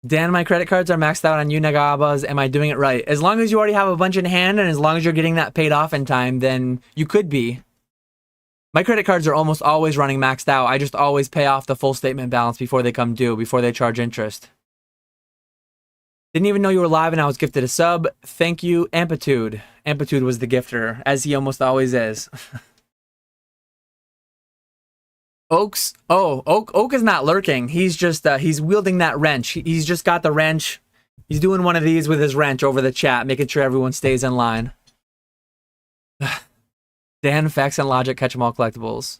Speaker 1: Dan, my credit cards are maxed out on Unagabas. Am I doing it right? As long as you already have a bunch in hand and as long as you're getting that paid off in time, then you could be. My credit cards are almost always running maxed out. I just always pay off the full statement balance before they come due, before they charge interest. Didn't even know you were live and I was gifted a sub. Thank you, Amplitude. Amplitude was the gifter, as he almost always is. Oak is not lurking. He's just he's wielding that wrench. He's just got the wrench. He's doing one of these with his wrench over the chat, making sure everyone stays in line. Dan, facts and logic, catch 'em all collectibles.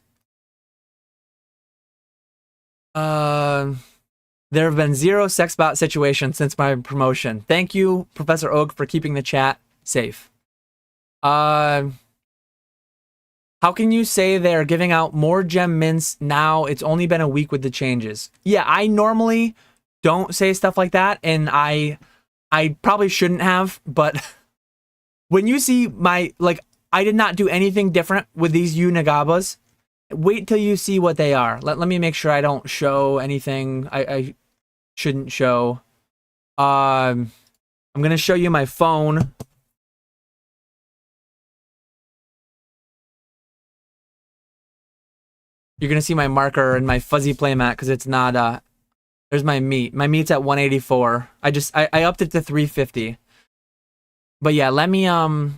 Speaker 1: There have been 0 sexbot situations since my promotion. Thank you, Professor Oak, for keeping the chat safe. How can you say they're giving out more Gem Mints now? It's only been a week with the changes. Yeah, I normally don't say stuff like that, and I probably shouldn't have, but when you see my, like, I did not do anything different with these Unagabas. Wait till you see what they are. Let me make sure I don't show anything I shouldn't show. I'm going to show you my phone. You're going to see my marker and my fuzzy playmat because it's not, there's my meat. My meat's at 184. I upped it to 350. But yeah, let me, I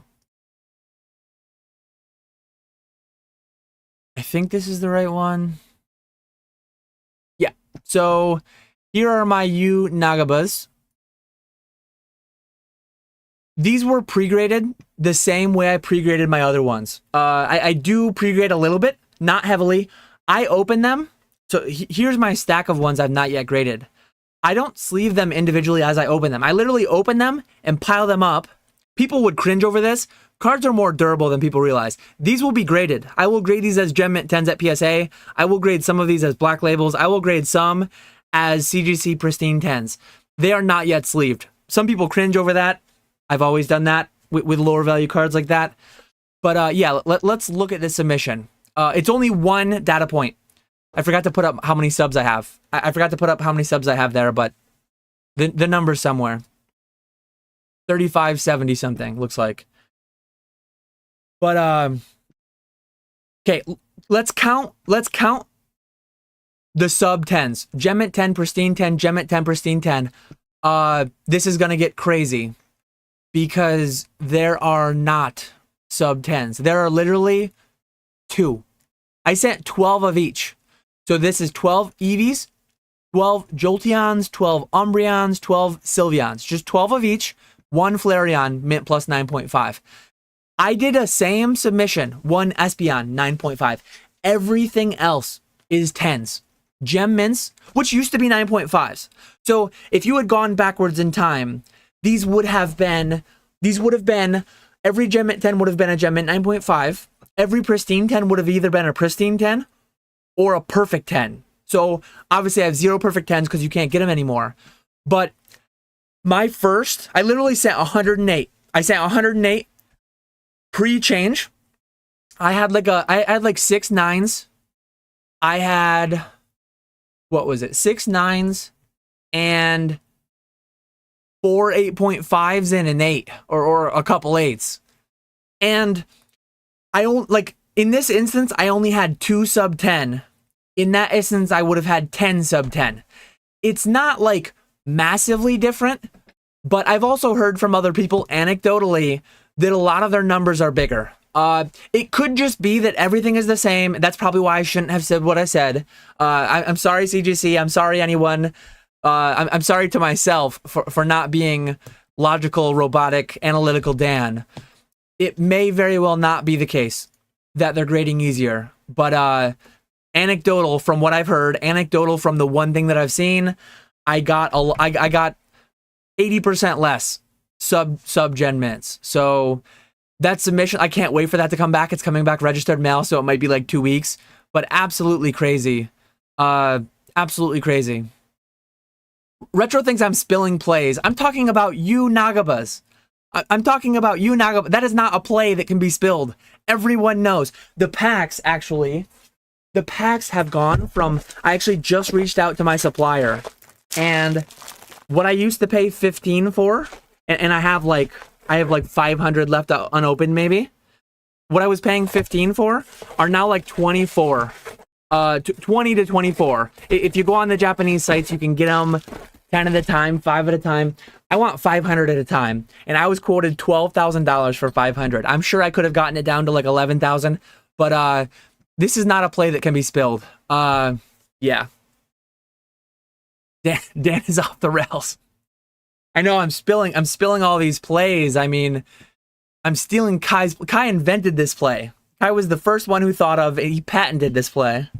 Speaker 1: think this is the right one. Yeah. So here are my Unagabas. These were pre-graded the same way I pre-graded my other ones. I do pre-grade a little bit, not heavily. I open them. So here's my stack of ones I've not yet graded. I don't sleeve them individually as I open them. I literally open them and pile them up. People would cringe over this. Cards are more durable than people realize. These will be graded. I will grade these as Gem Mint 10s at PSA. I will grade some of these as black labels. I will grade some as CGC Pristine 10s. They are not yet sleeved. Some people cringe over that. I've always done that with lower value cards like that. But yeah, let's look at this submission. It's only one data point. I forgot to put up how many subs I have. I forgot to put up how many subs I have there, but the number's somewhere. 3570 something, looks like. But okay, let's count the sub 10s. Gem Mint 10, Pristine 10, Gem Mint 10, Pristine 10. This is gonna get crazy because there are not sub 10s. There are literally 2. I sent 12 of each. So this is 12 Eevees, 12 Jolteons, 12 Umbreons, 12 Sylveons. Just 12 of each, 1 Flareon, Mint plus 9.5. I did a same submission, 1 Espeon, 9.5. Everything else is 10s. Gem Mints, which used to be 9.5s. So if you had gone backwards in time, these would have been, every Gem Mint 10 would have been a Gem Mint 9.5. Every Pristine 10 would have either been a Pristine 10 or a Perfect 10. So obviously I have 0 Perfect 10s because you can't get them anymore. But my first, I literally sent 108. I sent 108 pre-change. I had like 6 9s. I had, what was it? 6 9s and 4 8.5s and an 8 or a couple 8s. And I only, like, in this instance, I only had 2 sub 10. In that instance, I would have had 10 sub 10. It's not like massively different, but I've also heard from other people anecdotally that a lot of their numbers are bigger. It could just be that everything is the same. That's probably why I shouldn't have said what I said. I'm sorry, CGC. I'm sorry, anyone. I'm sorry to myself for not being logical, robotic, analytical Dan. It may very well not be the case that they're grading easier, but anecdotal from what I've heard, anecdotal from the one thing that I've seen, I got 80% less sub Gen Mints. So that submission, I can't wait for that to come back. It's coming back registered mail, so it might be like 2 weeks, but absolutely crazy. Absolutely crazy. Retro thinks I'm spilling plays. I'm talking about you Nagabas. I'm talking about you Nagabas. That is not a play that can be spilled. Everyone knows. The packs have gone from, I actually just reached out to my supplier, and what I used to pay 15 for, and I have like 500 left unopened maybe. What I was paying 15 for are now like 24. 20 to 24. If you go on the Japanese sites, you can get them 10 at a time, 5 at a time. I want 500 at a time, and I was quoted $12,000 for 500. I'm sure I could have gotten it down to like 11,000, but this is not a play that can be spilled. Yeah. Dan is off the rails. I know I'm spilling all these plays. I mean, I'm stealing Kai's. Kai invented this play. Kai was the first one who thought of it. He patented this play.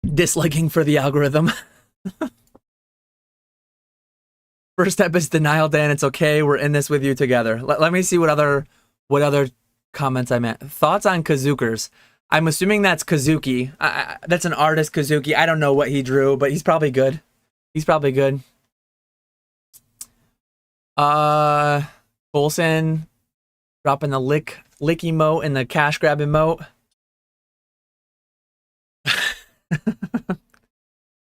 Speaker 1: Disliking for the algorithm. First step is denial, Dan. It's okay. We're in this with you together. Let me see what other comments I meant. Thoughts on Kazookers. I'm assuming that's Kazuki. That's an artist, Kazuki. I don't know what he drew, but he's probably good. He's probably good. Bolson dropping the lick emote and the cash grab emote.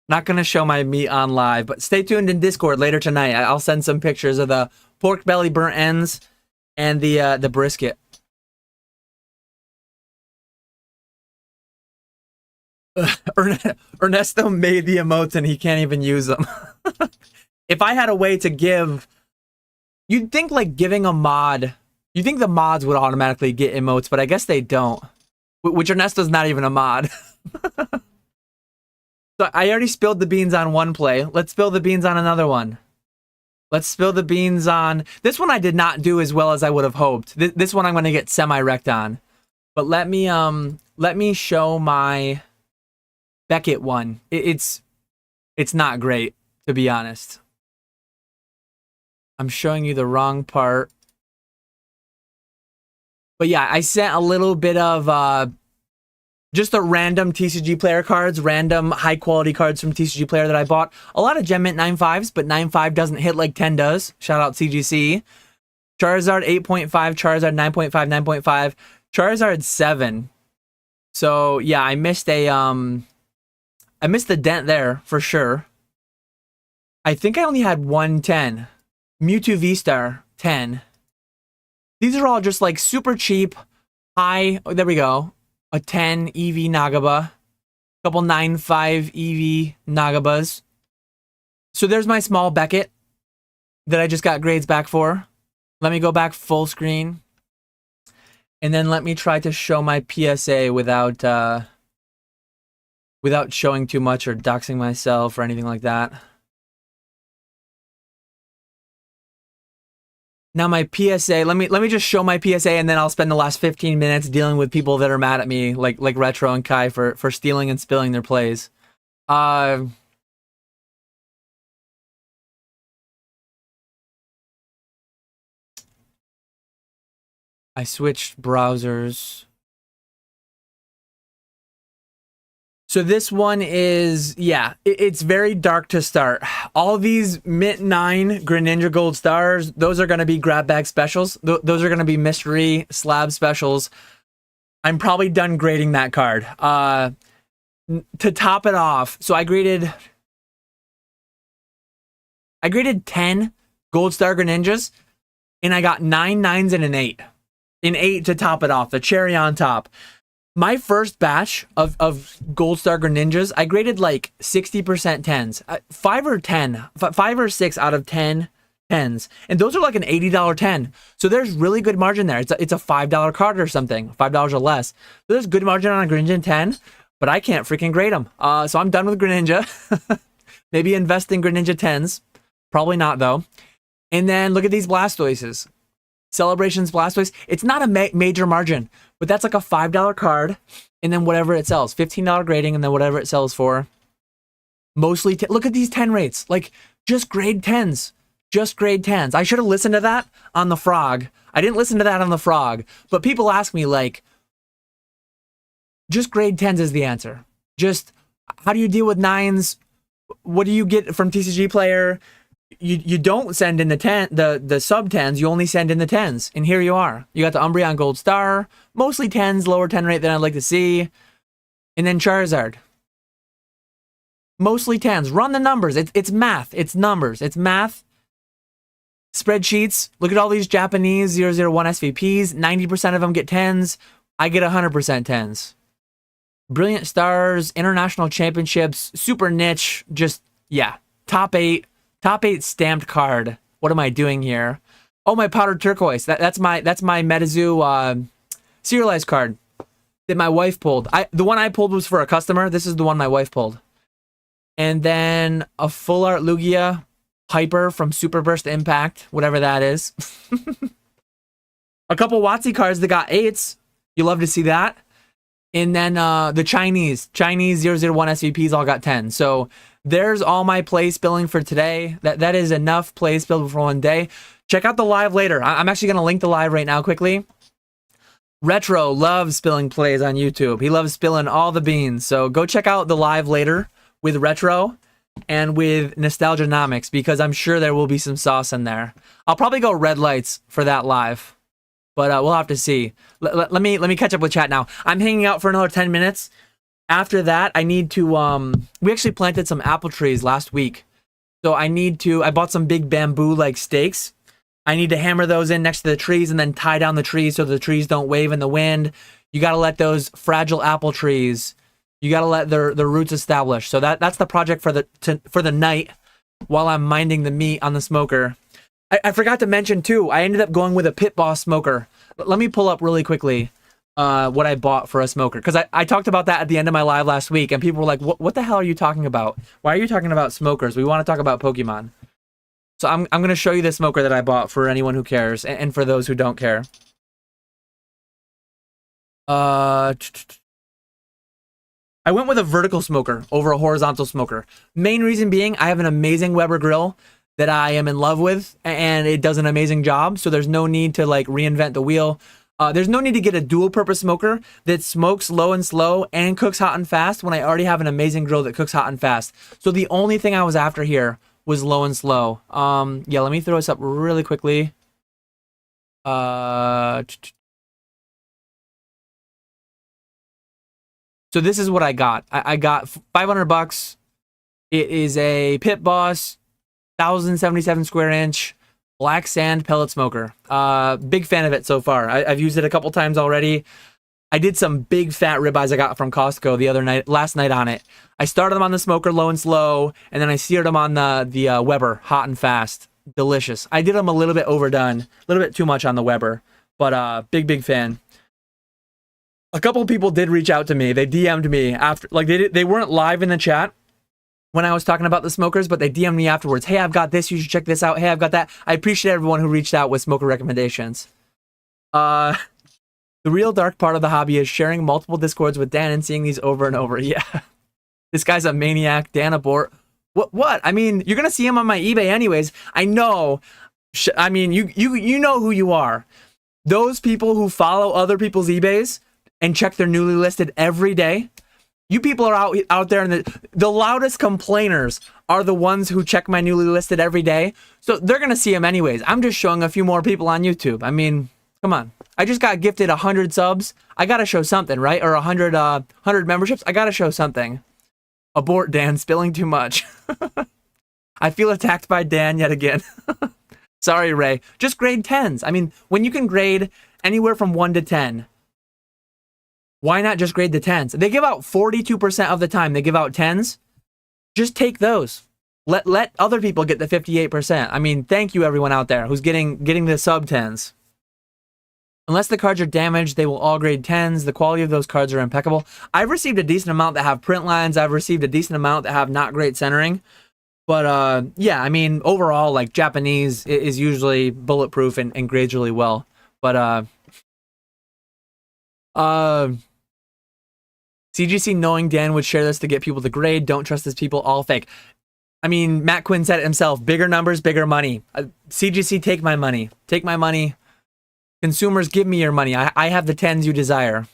Speaker 1: Not gonna show my meat on live, but stay tuned in Discord later tonight. I'll send some pictures of the pork belly burnt ends and the brisket. Ernesto made the emotes and he can't even use them. If I had a way to give, you'd think like giving a mod, you think the mods would automatically get emotes, but I guess they don't. Which Ernesto's not even a mod. So I already spilled the beans on one play. Let's spill the beans on another one. Let's spill the beans on... This one I did not do as well as I would have hoped. This one I'm going to get semi-wrecked on. But let me show my Beckett one. It's not great, to be honest. I'm showing you the wrong part. But yeah, I sent a little bit of just the random TCG player cards, random high quality cards from TCG player that I bought. A lot of Gem Mint 9.5s, but 9.5 doesn't hit like 10 does. Shout out CGC. Charizard 8.5, Charizard 9.5, 9.5, Charizard 7. So yeah, I missed a dent there for sure. I think I only had one 10. Mewtwo V-Star 10. These are all just like super cheap, high. Oh, there we go. A 10 EV Nagaba. Couple 9.5 EV Nagabas. So there's my small Beckett that I just got grades back for. Let me go back full screen. And then let me try to show my PSA without showing too much or doxing myself or anything like that. Now my PSA, let me just show my PSA and then I'll spend the last 15 minutes dealing with people that are mad at me, like Retro and Kai for stealing and spilling their plays. I switched browsers. So this one is, yeah, it's very dark to start. All these Mint 9 Greninja Gold Stars, those are going to be grab bag specials. Those are going to be mystery slab specials. I'm probably done grading that card. To top it off, so I graded 10 Gold Star Greninjas, and I got 9 9s and an 8. An 8 to top it off, the cherry on top. My first batch of Gold Star Greninjas, I graded like 60% 10s. 5 or 6 out of 10 10s. And those are like an $80 10. So there's really good margin there. It's a $5 card or something, $5 or less. So there's good margin on a Greninja 10, but I can't freaking grade them. So I'm done with Greninja. Maybe invest in Greninja 10s. Probably not though. And then look at these Blastoises. Celebrations Blastoise. It's not a major margin, but that's like a $5 card, and then whatever it sells, $15 grading, and then whatever it sells for. Mostly, look at these 10 rates. Like, just grade 10s. Just grade 10s. I should have listened to that on the Frog. I didn't listen to that on the Frog, but people ask me, like, just grade 10s is the answer. Just, how do you deal with 9s? What do you get from TCG Player? You don't send in the sub 10s, you only send in the 10s. And here you are. You got the Umbreon Gold Star, mostly 10s, lower 10 rate than I'd like to see. And then Charizard. Mostly 10s. Run the numbers. It's math. It's numbers. It's math. Spreadsheets. Look at all these Japanese 001 SVPs. 90% of them get 10s. I get 100% 10s. Brilliant Stars, International Championships, super niche. Just, yeah. Top 8. Top 8 stamped card. What am I doing here? Oh, my powdered turquoise. That's my Metazoo serialized card that my wife pulled. The one I pulled was for a customer. This is the one my wife pulled. And then a full art Lugia Hyper from Super Burst Impact, whatever that is. A couple WotC cards that got 8s. You love to see that. And then the Chinese 001 SVPs all got 10. So there's all my play spilling for today. That is enough play spill for one day. Check out the live later. I'm actually going to link the live right now quickly. Retro loves spilling plays on YouTube. He loves spilling all the beans. So go check out the live later with Retro and with Nostalgianomics, because I'm sure there will be some sauce in there. I'll probably go red lights for that live, but we'll have to see. Let me catch up with chat now. I'm hanging out for another 10 minutes. After that, I need to, we actually planted some apple trees last week. So I bought some big bamboo like stakes. I need to hammer those in next to the trees and then tie down the trees so the trees don't wave in the wind. You got to let those fragile apple trees, you got to let their roots establish. So that's the project for the night while I'm minding the meat on the smoker. I forgot to mention too, I ended up going with a Pit Boss smoker. Let me pull up really quickly. what I bought for a smoker. Because I talked about that at the end of my live last week, and people were like, what the hell are you talking about? Why are you talking about smokers? We want to talk about Pokemon. So I'm going to show you the smoker that I bought for anyone who cares, and for those who don't care. I went with a vertical smoker over a horizontal smoker. Main reason being, I have an amazing Weber grill that I am in love with, and it does an amazing job, so there's no need to like reinvent the wheel. There's no need to get a dual purpose smoker that smokes low and slow and cooks hot and fast when I already have an amazing grill that cooks hot and fast. So the only thing I was after here was low and slow. Yeah, let me throw this up really quickly. So this is what I got. I got $500. It is a Pit Boss 1077 square inch black sand pellet smoker. Big fan of it so far. I've used it a couple times already. I did some big fat ribeyes I got from Costco last night on it. I started them on the smoker low and slow, and then I seared them on the Weber hot and fast. Delicious. I did them a little bit overdone, a little bit too much on the Weber, but big fan. A couple of people did reach out to me. They DM'd me after, like they weren't live in the chat when I was talking about the smokers, but they DM'd me afterwards. Hey, I've got this. You should check this out. Hey, I've got that. I appreciate everyone who reached out with smoker recommendations. The real dark part of the hobby is sharing multiple discords with Dan and seeing these over and over. Yeah, this guy's a maniac. Dan abort. What? I mean, you're gonna see him on my eBay anyways. I know. I mean, you know who you are. Those people who follow other people's eBays and check their newly listed every day. You people are out there, and the loudest complainers are the ones who check my newly listed every day. So they're gonna see them anyways. I'm just showing a few more people on YouTube. I mean, come on. I just got gifted 100 subs. I gotta show something, right? Or 100 memberships. I gotta show something. Abort Dan, spilling too much. I feel attacked by Dan yet again. Sorry, Ray. Just grade 10s. I mean, when you can grade anywhere from 1 to 10, why not just grade the 10s? They give out 42% of the time. They give out 10s. Just take those. Let other people get the 58%. I mean, thank you everyone out there who's getting the sub 10s. Unless the cards are damaged, they will all grade 10s. The quality of those cards are impeccable. I've received a decent amount that have print lines. I've received a decent amount that have not great centering. But yeah, I mean, overall, like Japanese is usually bulletproof and grades really well. But CGC knowing Dan would share this to get people to grade. Don't trust these people, all fake. I mean, Matt Quinn said it himself. Bigger numbers, bigger money. CGC, take my money. Take my money. Consumers, give me your money. I have the 10s you desire.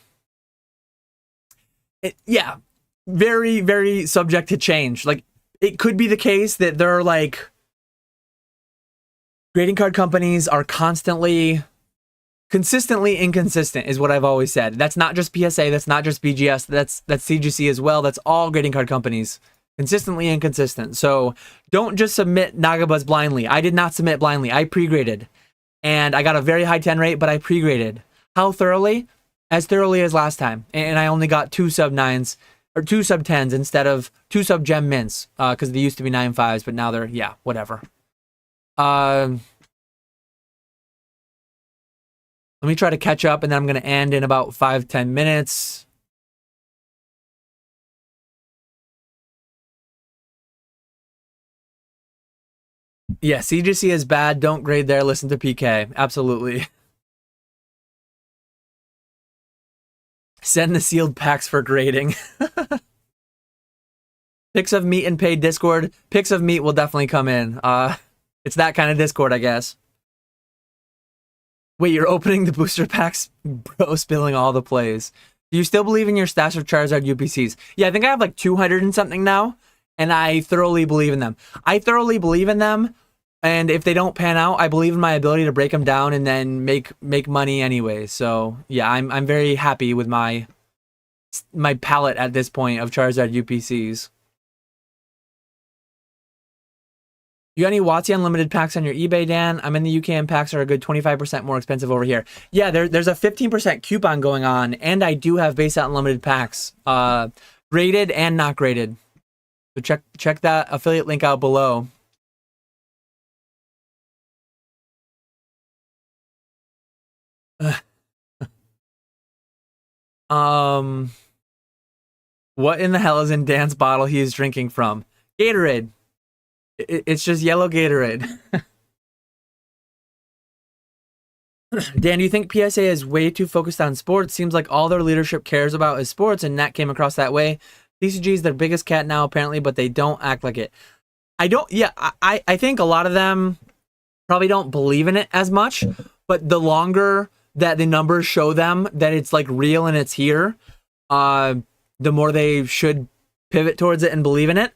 Speaker 1: Yeah, very, very subject to change. Like, it could be the case that there are, like, grading card companies are consistently inconsistent, is what I've always said. That's not just PSA, that's not just BGS, that's CGC as well. That's all grading card companies. Consistently inconsistent. So don't just submit Nagabuzz blindly. I did not submit blindly. I pre-graded. And I got a very high 10 rate, but I pre-graded. How thoroughly? As thoroughly as last time. And I only got 2 sub 9s, or 2 sub 10s instead of 2 sub gem mints. Because they used to be 9.5s, but now they're, yeah, whatever. Let me try to catch up, and then I'm going to end in about 5-10 minutes. Yeah, CGC is bad. Don't grade there. Listen to PK. Absolutely. Send the sealed packs for grading. Pics of meat and paid Discord. Pics of meat will definitely come in. It's that kind of Discord, I guess. Wait, you're opening the booster packs? Bro, spilling all the plays. Do you still believe in your stash of Charizard UPCs? Yeah, I think I have like 200 and something now, and I thoroughly believe in them. I thoroughly believe in them, and if they don't pan out, I believe in my ability to break them down and then make money anyway. So yeah, I'm very happy with my palette at this point of Charizard UPCs. You got any WotC Unlimited packs on your eBay, Dan? I'm in the UK and packs are a good 25% more expensive over here. Yeah, there's a 15% coupon going on, and I do have base set Unlimited packs. Graded and not graded. So check that affiliate link out below. Um, what in the hell is in Dan's bottle he is drinking from? Gatorade. It's just yellow Gatorade. Dan, do you think PSA is way too focused on sports? Seems like all their leadership cares about is sports, and Nat came across that way. TCG is their biggest cat now, apparently, but they don't act like it. I don't, yeah, I think a lot of them probably don't believe in it as much, but the longer that the numbers show them that it's like real and it's here, the more they should pivot towards it and believe in it.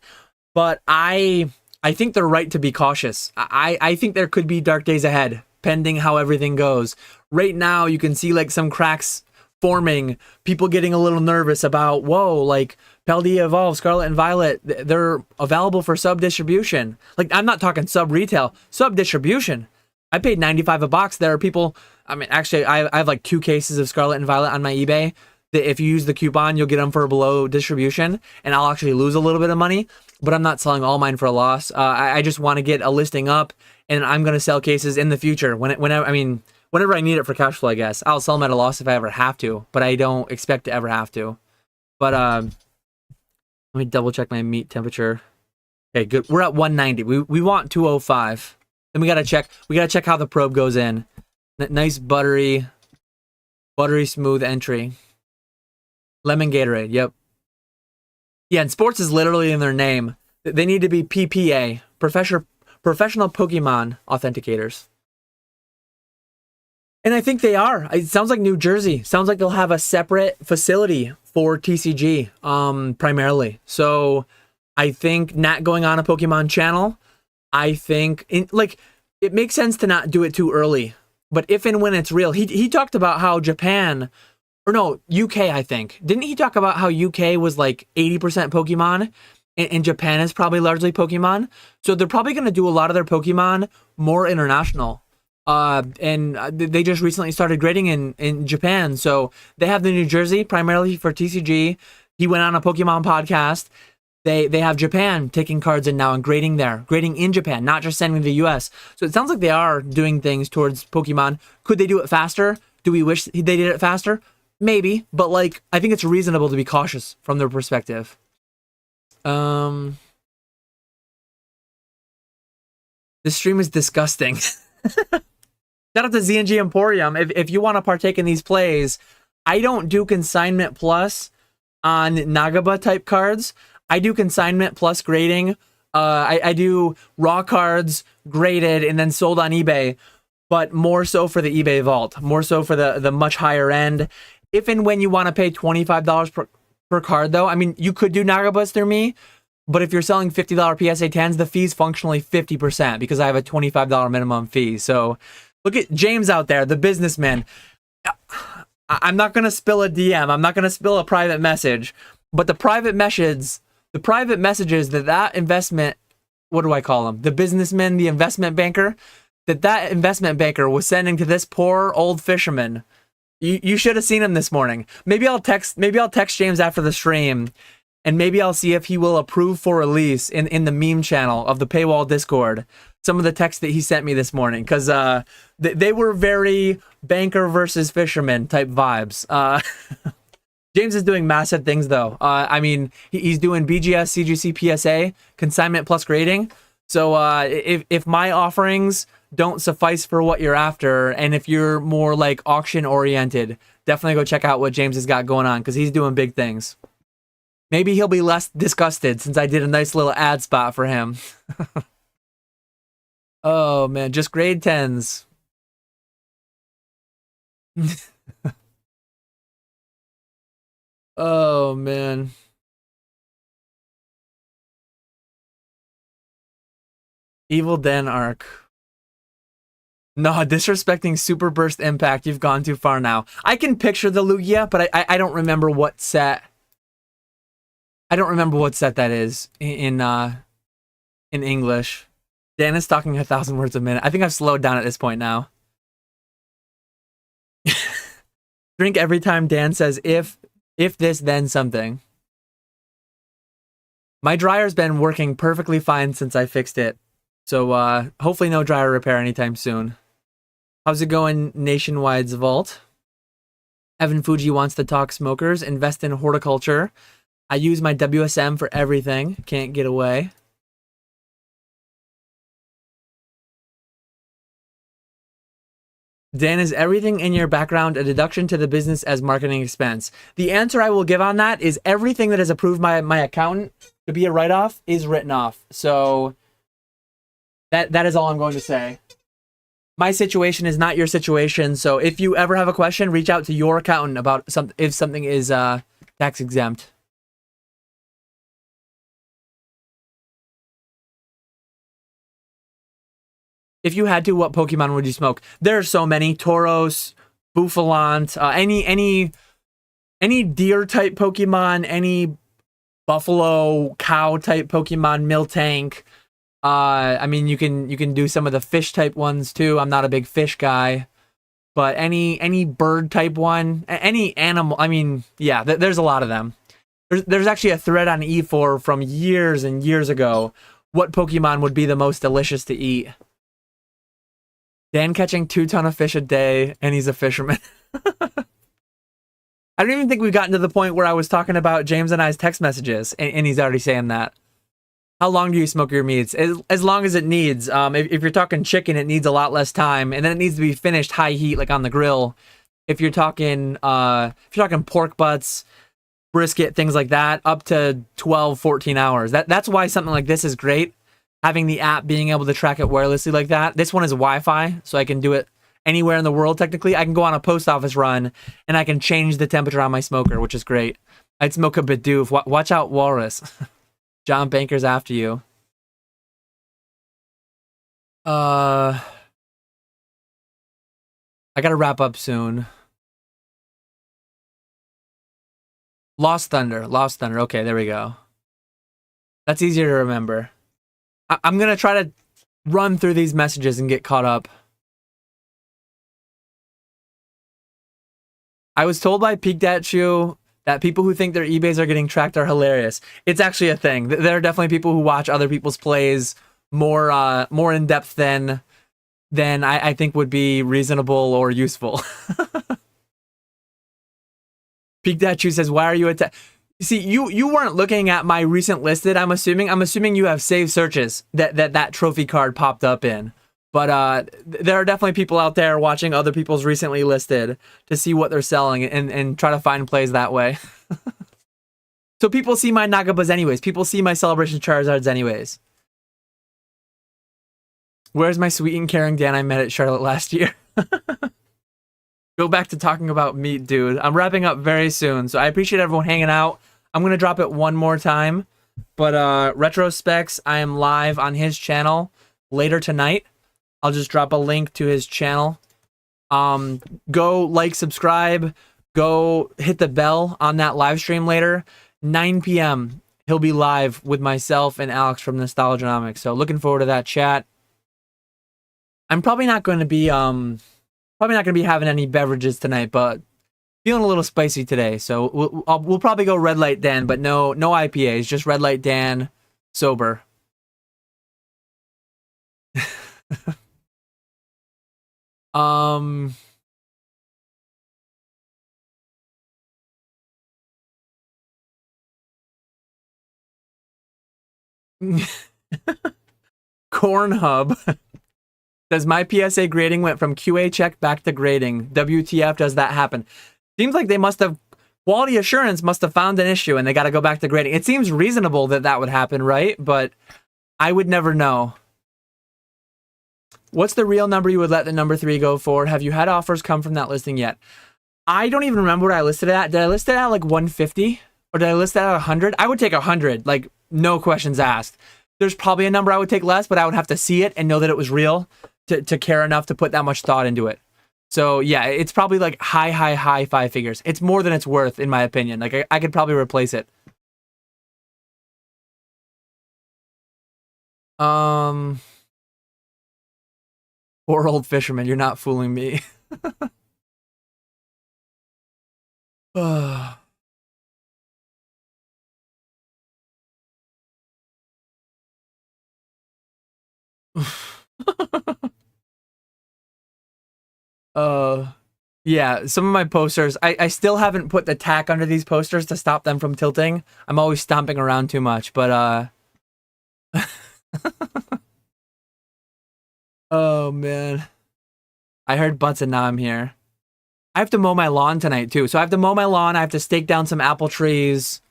Speaker 1: But I think they're right to be cautious. I think there could be dark days ahead, pending how everything goes. Right now, you can see like some cracks forming, people getting a little nervous about, whoa, like Paldea Evolve, Scarlet and Violet, they're available for sub distribution. Like, I'm not talking sub retail, sub distribution. I paid $95 a box. There are people, I mean, actually, I have like 2 cases of Scarlet and Violet on my eBay that if you use the coupon, you'll get them for below distribution, and I'll actually lose a little bit of money, but I'm not selling all mine for a loss. I just want to get a listing up, and I'm going to sell cases in the future. Whenever I need it for cash flow, I guess. I'll sell them at a loss if I ever have to, but I don't expect to ever have to. But let me double check my meat temperature. Okay, good. We're at 190. We want 205. Then we gotta check how the probe goes in. Nice buttery smooth entry. Lemon Gatorade, yep. Yeah, and sports is literally in their name. They need to be PPA, professional Pokemon authenticators. And I think they are. It sounds like New Jersey. Sounds like they'll have a separate facility for TCG, primarily. So I think Nat going on a Pokemon channel, I think, it makes sense to not do it too early. But if and when it's real, he talked about how Japan, or no, UK, I think. Didn't he talk about how UK was like 80% Pokemon? And Japan is probably largely Pokemon. So they're probably going to do a lot of their Pokemon more international. And they just recently started grading in Japan. So they have the New Jersey primarily for TCG. He went on a Pokemon podcast. They have Japan taking cards in now and grading there, grading in Japan, not just sending to the US. So it sounds like they are doing things towards Pokemon. Could they do it faster? Do we wish they did it faster? Maybe, but like, I think it's reasonable to be cautious from their perspective. This stream is disgusting. Shout out to ZNG Emporium. If you want to partake in these plays, I don't do consignment plus on Nagaba type cards. I do consignment plus grading. I do raw cards graded and then sold on eBay, but more so for the eBay vault, more so for the much higher end. If and when you want to pay $25 per card, though, I mean, you could do Nagabas through me, but if you're selling $50 PSA 10s, the fee's functionally 50% because I have a $25 minimum fee. So look at James out there, the businessman. I'm not going to spill a DM. I'm not going to spill a private message, but the private messages that investment, what do I call him? The businessman, the investment banker, that investment banker was sending to this poor old fisherman. You should have seen him this morning. Maybe I'll text James after the stream, and maybe I'll see if he will approve for release in the meme channel of the paywall Discord some of the texts that he sent me this morning, because they were very banker versus fisherman type vibes. James is doing massive things, though. I mean, he's doing BGS, CGC, PSA, consignment plus grading. So if my offerings don't suffice for what you're after, and if you're more like auction oriented, definitely go check out what James has got going on, because he's doing big things. Maybe he'll be less disgusted since I did a nice little ad spot for him. Oh man, just grade 10s. Oh man. Evil Den arc. No, disrespecting Super Burst Impact. You've gone too far now. I can picture the Lugia, but I don't remember what set. I don't remember what set that is in English. Dan is talking 1,000 words a minute. I think I've slowed down at this point now. Drink every time Dan says if this then something. My dryer's been working perfectly fine since I fixed it. So hopefully no dryer repair anytime soon. How's it going, Nationwide's vault? Evan Fuji wants to talk smokers. Invest in horticulture. I use my WSM for everything. Can't get away. Dan, is everything in your background a deduction to the business as marketing expense? The answer I will give on that is everything that is approved by my accountant to be a write-off is written off. So that is all I'm going to say. My situation is not your situation. So if you ever have a question, reach out to your accountant about if something is tax exempt. If you had to, what Pokemon would you smoke? There are so many. Tauros, Bouffalant, any deer type Pokemon, any buffalo, cow type Pokemon, Miltank. I mean, you can do some of the fish type ones too. I'm not a big fish guy, but any bird type one, any animal. I mean, yeah, there's a lot of them. There's actually a thread on E4 from years and years ago. What Pokemon would be the most delicious to eat? Dan catching 2 tons of fish a day, and he's a fisherman. I don't even think we've gotten to the point where I was talking about James and I's text messages, and he's already saying that. How long do you smoke your meats? As long as it needs. If you're talking chicken, it needs a lot less time, and then it needs to be finished high heat, like on the grill. If you're talking pork butts, brisket, things like that, up to 12, 14 hours. That's why something like this is great. Having the app, being able to track it wirelessly like that. This one is Wi-Fi, so I can do it anywhere in the world, technically. I can go on a post office run, and I can change the temperature on my smoker, which is great. I'd smoke a Bidoof. Watch out, Walrus. John Banker's after you. I gotta wrap up soon. Lost Thunder. Okay, there we go. That's easier to remember. I'm gonna try to run through these messages and get caught up. I was told by Pikachu that people who think their eBays are getting tracked are hilarious. It's actually a thing. There are definitely people who watch other people's plays more in depth than I think would be reasonable or useful. Pikachu says, "Why are you See, you weren't looking at my recent listed. I'm assuming you have saved searches that trophy card popped up in. But there are definitely people out there watching other people's recently listed to see what they're selling and try to find plays that way. So people see my Nagabas anyways. People see my Celebration Charizards anyways. Where's my sweet and caring Dan I met at Charlotte last year? Go back to talking about meat, dude. I'm wrapping up very soon, so I appreciate everyone hanging out. I'm going to drop it one more time. But Retrospecs, I am live on his channel later tonight. I'll just drop a link to his channel. Go like, subscribe. Go hit the bell on that live stream later. 9 p.m. He'll be live with myself and Alex from Nostalgianomics. So looking forward to that chat. I'm probably not going to be having any beverages tonight, but feeling a little spicy today. So we'll probably go Red Light Dan, but no IPAs, just Red Light Dan sober. Cornhub says my PSA grading went from QA check back to grading. WTF does that happen? Seems like they must have quality assurance must have found an issue and they got to go back to grading. It seems reasonable that would happen, right? But I would never know. What's the real number you would let the number 3 go for? Have you had offers come from that listing yet? I don't even remember what I listed it at. Did I list it at like 150? Or did I list it at 100? I would take 100, like no questions asked. There's probably a number I would take less, but I would have to see it and know that it was real to care enough to put that much thought into it. So yeah, it's probably like high 5 figures. It's more than it's worth, in my opinion. Like I could probably replace it. Poor old fisherman, you're not fooling me. Yeah, some of my posters, I still haven't put the tack under these posters to stop them from tilting. I'm always stomping around too much, but oh man. I heard butts and now I'm here. I have to mow my lawn tonight too. So I have to mow my lawn, I have to stake down some apple trees.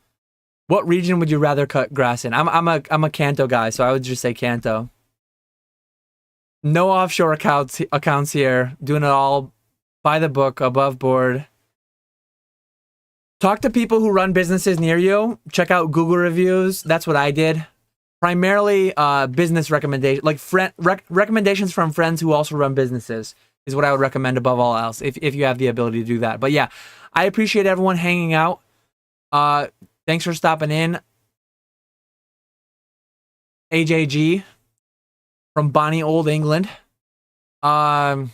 Speaker 1: What region would you rather cut grass in? I'm a Kanto guy, so I would just say Kanto. No offshore accounts here. Doing it all by the book, above board. Talk to people who run businesses near you. Check out Google reviews. That's what I did. Primarily business recommendations, like recommendations from friends who also run businesses is what I would recommend above all else if you have the ability to do that. But yeah, I appreciate everyone hanging out. Thanks for stopping in. AJG from Bonnie Old England. No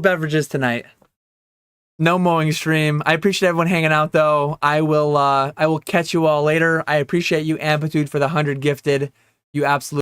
Speaker 1: beverages tonight. No mowing stream. I appreciate everyone hanging out though. I will catch you all later. I appreciate you, Amplitude, for the 100 gifted. You absolutely